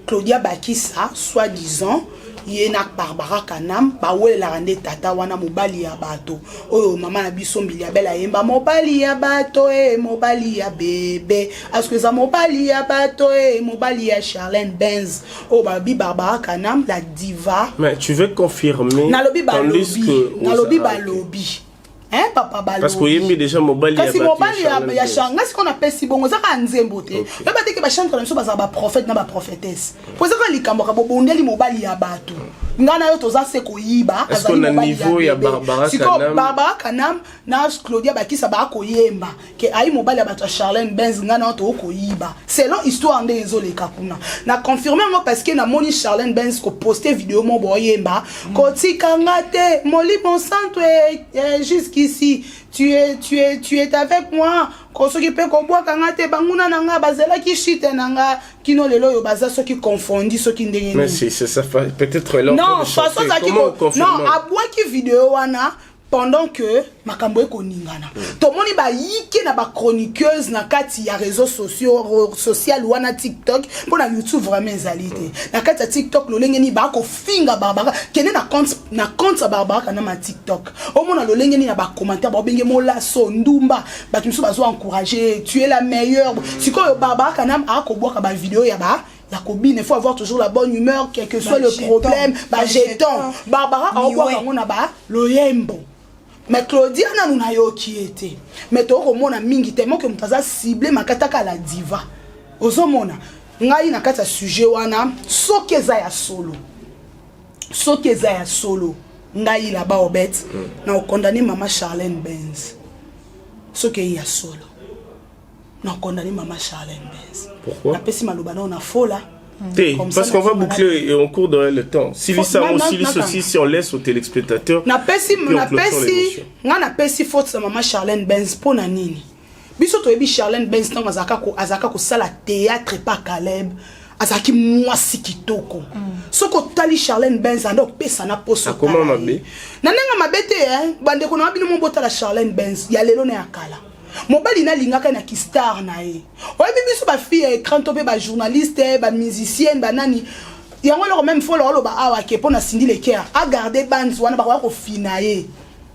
Claudia Bakissa soi-disant yena Barbara Kanam bawe la rende tata wana mobali ya bato oyo mama na biso mbili ya bela yemba mobali ya bato mobali ya bébé asko za mobali ya bato mobali ya Charlène Benz o babi Barbara Kanam la diva. Mais tu veux confirmer na lobi balobi hein papa balobi parce que yembi déjà mobali ya bato kasi mobali ya changa ce qu'on appelle si bongo zaka nzembo te ba ba te ke ba chantre na so ba ba prophète na ba prophétesse po zaka likambo ka bobondeli mobali ya bato ngana yo toza se ko yiba azali mobali niveau ya Barbara Kanam na Claudia Bakissa ba ko yemba ke ai mobali ya bato Charlène Benz ngana to ko yiba selon histoire nde ezole kakuna na confirmer ngo parce que na moni Charlène Benz ko poster vidéo mo boyemba ko tikanga te moli bon centre jusqu'ici tu es avec moi ko soki pe ko bwa kanga te banguna nanga bazela ki shite nanga kino lelo yo baza soki confondi soki ndenge. Mais c'est ça peut-être là. Non, façon ça qui non abwa ki vidéo wana pendant que makambo ekoningana tomoni ba yiki na ba chroniqueuse na kati ya réseaux sociaux social wana TikTok pour na YouTube vraiment ezalité na kati ya TikTok lolenge ni ba ko finga Barbara kene na compte Barbara kana ma TikTok au mona lolenge ni na ba commentaire ba benge mola so ndumba ba kimso bazo encourager tu es la meilleure siko Barbara kana a ko boka ba vidéo ya ba la cobine, il faut avoir toujours la bonne humeur quel que soit le problème ba jeton Barbara a boka ngona ba loyembo. Mais Claudia na yo qui était mais to ko mona mingi tellement que mutaza ciblé makataka la diva ozomona ngai na kata sujet wana soki eza ya solo ngai la ba obet na condamner maman Charlène Benz soki ya solo na condamner maman Charlène Benz. Pourquoi? Na pesi maloba na fola Parce qu'on va boucler en cours de le temps. Si on laisse aux téléspectateurs. Na pesi faute sa maman Charlène Benz pour na nini. Biso to ebi Charlène Benz tant azaka ko sala théâtre pas Caleb. Azaki mwasi kitoko. Soko tali Charlène Benz ando pesa na poso. Comment mabe? Nanenga mabete bande ko na bino mo bota la Charlène Benz ya lelo na yakala. Mobali na lingaka na ki star na e. Oyebi biso ba fille écran to pe ba journaliste, ba musicienne, ba nani. Yango lo même faut lo ba awa ke pona Cindy Leker a garder bands wana ba ko finaye.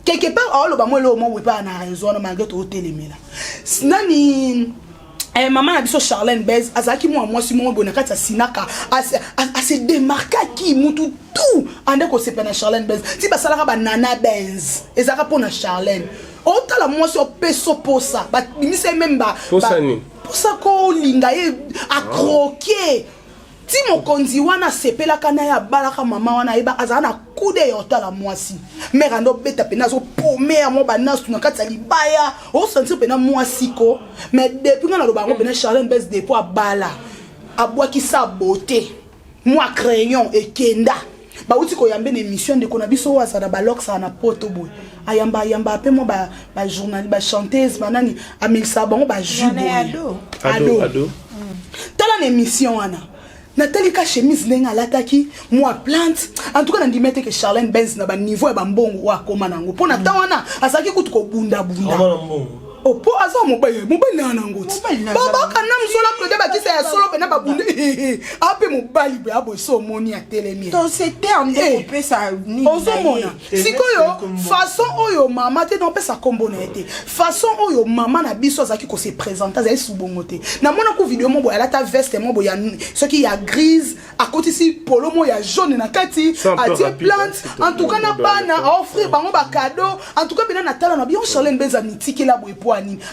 Quelque part lo ba mo lo mo we pa na raison na malgré to telemela. Nani maman na biso Charlène Benz azaki moi si mo bona kati sinaka a se démarquer ki mutu tout ande ko sepena Charlène Benz ti ba sala ba Nana Benz ezaka pona Charlène autant la moi sur peso posa ba bimise même ba posa ko linga ye a croquer ti mo konzi wana sepela kana ya balaka mama wana eba azana kude yota la mwasi mère ando beta pena zo pomea mo bana suna kati libaya o sentir pena mwasi ko mais depuis ngana lo bango pena Charlène Benz depuis abala abwa ki sa beauté moi crayon et kenda ba uti ko yambe na émission de kona biso wa sana balok sana poto boy ayamba pe mo ba journaliste ba chanteuse banani amilsa bango ba jubo ado tala na émission wana Nathalie ka chemise nenga lataki moi plante en tout cas na ndimete que Charlène Benz na ba niveau ya ba mbongo wa koma nango pona tawana asaki kutuko bunda opo aza mobile na ngoti baba kana msola prode ba kisa ya solo pena ba bunde ape mobile be abo so moni ya telemi to c'était en découpé ça ni ozomona sikoyo façon oyo mama te non pesa kombo na été façon oyo mama na biso azaki ko se présenter za subongote na mona ko vidéo mo boya lata veste mo boya soki ya grise à côté si polo mo ya jaune na kati a tie plante en tout cas na bana offrir bango ba cadeau en tout cas bena natala na bien Charlène Benz nitiki la boy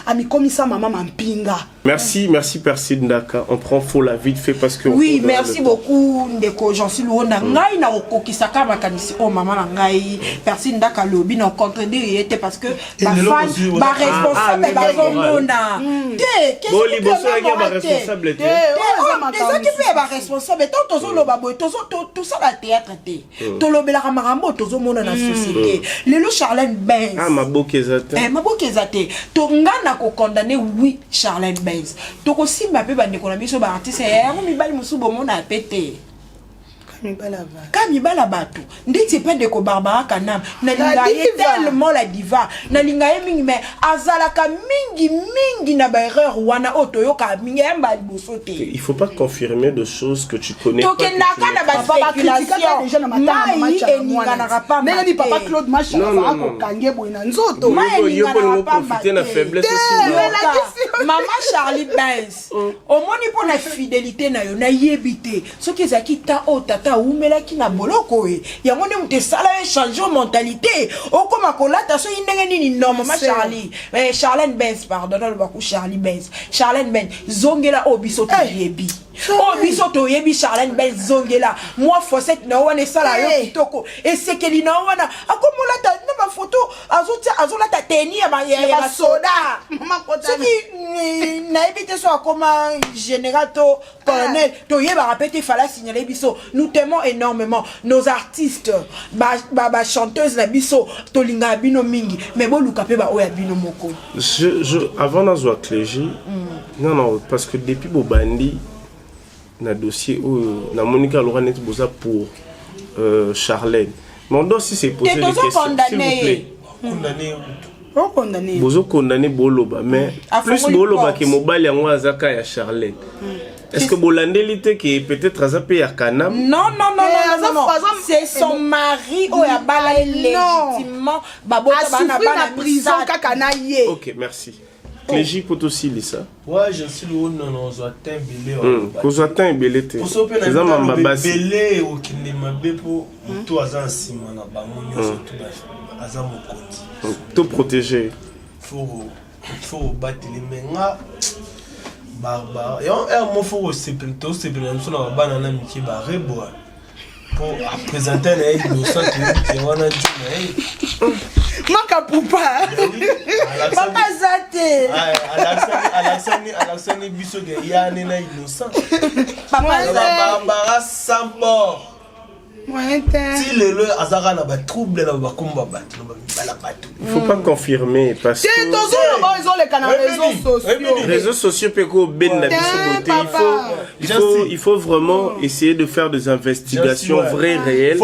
ami komisa maman mampinga. Merci Percy Ndaka. On prend faux la vite fait parce que oui, merci beaucoup Ndeko Jean-Sil Wona ngai na okokisaka makanisi o maman na ngai Percy Ndaka lobi na contredire était parce que ba fan ba responsable ba zomona. Boli boso ya ba responsable te. Des qui fait ba responsable tant tozo loba boy tozo tout ça la théâtre te. To lobela marambo tozo mona na société. Lelo Charlène Benz. Ah mabokezate. Mabokezate. Ngana ko condamner oui Charlène Benz to ko simba pe bande ko na biso ba artiste ya mi bali musubo mona pété Kamibala bato nditi pe de ko Barbara Kanam na linga tellement la diva na linga mingi mais azalaka mingi na ba erreur wana otoyoka mingi mba liboso te. Il faut pas confirmer de choses que tu connais pas. Tokenda na ba spéculation déjà na matanga matcha na ni papa Claude Macha na ko kange boy na nzoto yo ko profiter na faiblesse aussi. Maman Charlie Benz au moni pour la fidélité na yo na yebité ce qui zaki ta o tata umela ki na boloko e yango ne mute sala changer mentalité o koma kolata so indenge nini non maman Charlie Charlène Benz pardon le baku Charlie Benz Charlène Benz zongela obiso to yebi obiso to yebi Charlène Benz zongela moi Fosette na wana sala yo kitoko et c'est que li na wana akomola ta na photo azola ta teni ya soda maman kota na ebité so akoma général to colonel to yeba répéter fala signaler biso nous t'aimons énormément nos artistes ba chanteuse na biso to linga bino mingi mais bo luka pe ba oya bino moko avant na zo clergé non parce que depuis bobandi na dossier na Monica Loranet boza pour Charlène mon dossier c'est posé des questions s'il vous plaît condamné bozo condamné boloba mais plus boloba que mobile yango azaka ya Charlène. Est-ce que Bolandeli te qui peut-être azapé ya Kanam? Non, c'est son mari ou ya bala légitimement babota bana bana prison kakanaye. OK, merci. Clégie Potosi lisa. Ouais, je suis le non zoatin belé. Ko zoatin belé te. C'est ça mamba basi. Belé o kinde mabe po to azan sima na bango nyoso tout ba azan mokonzi. Tout protéger. Faut battre les menga. Barbara et on mo faut se plutôt c'est bien sur la banane miki ba reboa pour présenter les innocents qui on a dit Maka poupa. Papa Zate. Alassane biso de Yann na innocent. Papa Zate. Barbara sans bord. Si le azara na ba trouble na ba komba bat il faut pas confirmer parce que ils ont les canaux réseaux sociaux il faut vraiment essayer de faire des investigations vraies réelles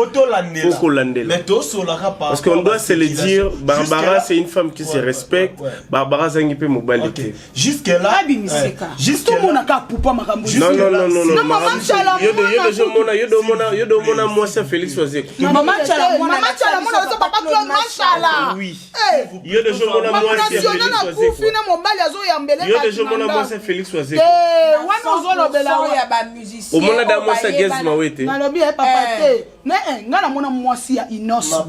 parce qu'on doit se le dire. Barbara c'est une femme qui se respecte. Barbara zangipe mobalité jusque là non Félix Oazé. Maman Tchala, papa Claude Machala. Oui. Yo de jour mon moi c'est Félix Oazé. Au monde da moi ça gaz mawete. Na lobi papa te. Mais ngana mona moi si ya innocent.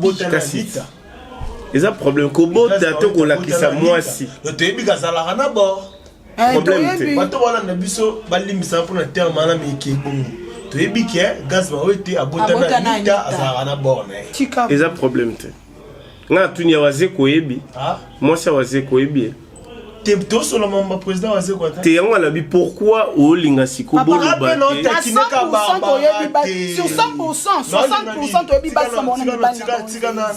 Ils ont problème ko bo dato ko la kisa moi si. Le tebi gazala na bord. Problème te. Bato wana na biso balimisa pour na terme na meki bongo. Toyebi ke gaz mawete abota na ita azala na borne. Ils ont problème te. Nga tunya waze ko yebi. Moi ça waze ko yebi. Te to solo mamba président waze ko ta. Te yango la bi pourquoi o linga siko bolo ba. Sur 100%, 60% toyebi ba sa mona ba. Tika na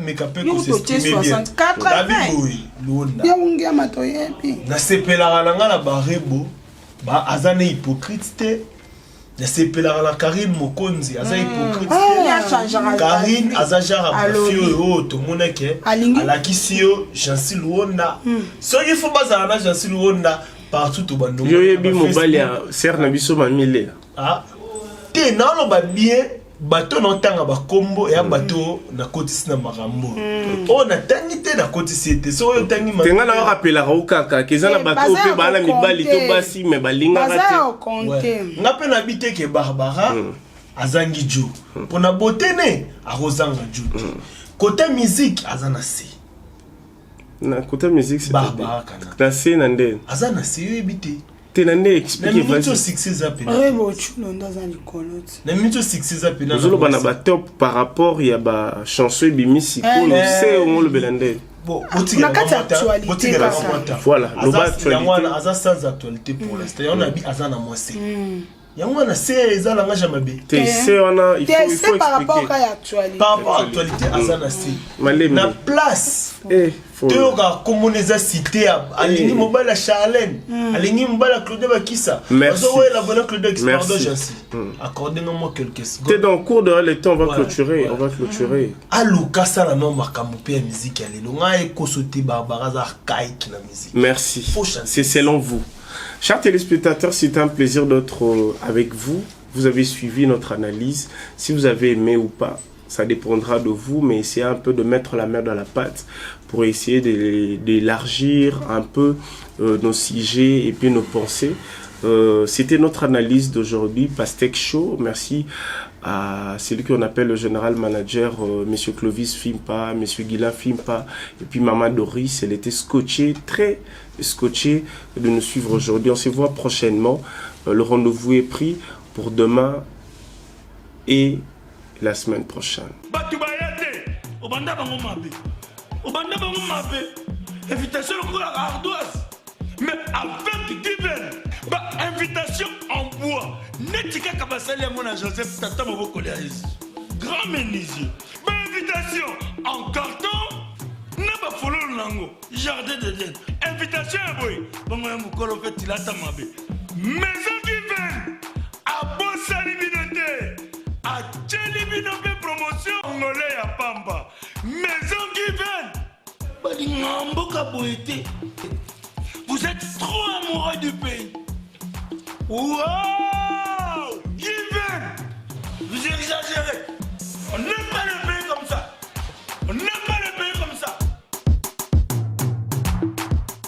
mekape ko se 64 ya ungia matoyebi. Na sepela na nga na barebo ba azane hypocrite te. Na sepela na Karine Mokonzi aza hypocrite. Karine azajara fio to moneke alakisio Jansi Luonda. So il faut bazana na Jansi Luonda partout to bando. Yo yebi mobali ya ser na biso mamile. Te na lo ba bien bato na tanga ba kombo ya bato na kotisi na makambo. O na tangi te na kotisi te. So yo tangi ma. Tenga na rapela ka ukaka kezana bato pe bala mibali to basi me balinga rate. Ngape na bite ke Barbara azangi jo. Pona botene arozanga jo. Côté musique azana si. Na côté musique c'est Barbara kana. Na si nande. Azana si yo ebite. Tenande expliquer Zolo bana ba top par rapport ya ba chanson bimisi ko no c'est on le belande. Na kati actualité voilà, le bas actualité. Aza sans actualité pour l'instant. On a bi azana moi c'est. Yango na c'est ezala nga jamabe. C'est on a il faut expliquer par rapport à actualité. Par rapport à actualité azana c'est. Na place. Théoga communeza cité alingi mobala Charlène alingi mobala Claude Bakissa merci la bonne Claude Bakissa pardon Jansi accordez-moi quelques secondes t'es dans le cours de le temps on va clôturer aluka sala no makambo pe musique ya lelo nga ekosote Barbara za archaïque na musique merci c'est selon vous. Chers téléspectateurs, c'est un plaisir d'être avec vous. Vous avez suivi notre analyse. Si vous avez aimé ou pas, ça dépendra de vous, mais essayez un peu de mettre la main dans la pâte pour essayer d'élargir un peu nos sujets et puis nos pensées. C'était notre analyse d'aujourd'hui, Pastèque Show. Merci à celui qu'on appelle le général manager, Monsieur Clovis Fimpa, Monsieur Guilain Fimpa, et puis Maman Doris. Elle était scotchée, très scotchée de nous suivre aujourd'hui. On se voit prochainement. Le rendez-vous est pris pour demain et la semaine prochaine. Mais avec divers, invitation en bois. Netika Kabasali à mon Joseph Tata Mobokoléaïs. Grand menuisier. Invitation en carton. N'a pas follow l'ango. Jardin de Dieu. Invitation à boy. Bon, moi, mon colo fait il a tamabé. Maison divers. À Bossa Libinoté. À Tchelibinoté promotion. Angolais à Pamba. Maison divers. Badingambo Kaboété. Vous êtes trop amoureux du pays. Wow! Given! Vous exagérez. On n'est pas le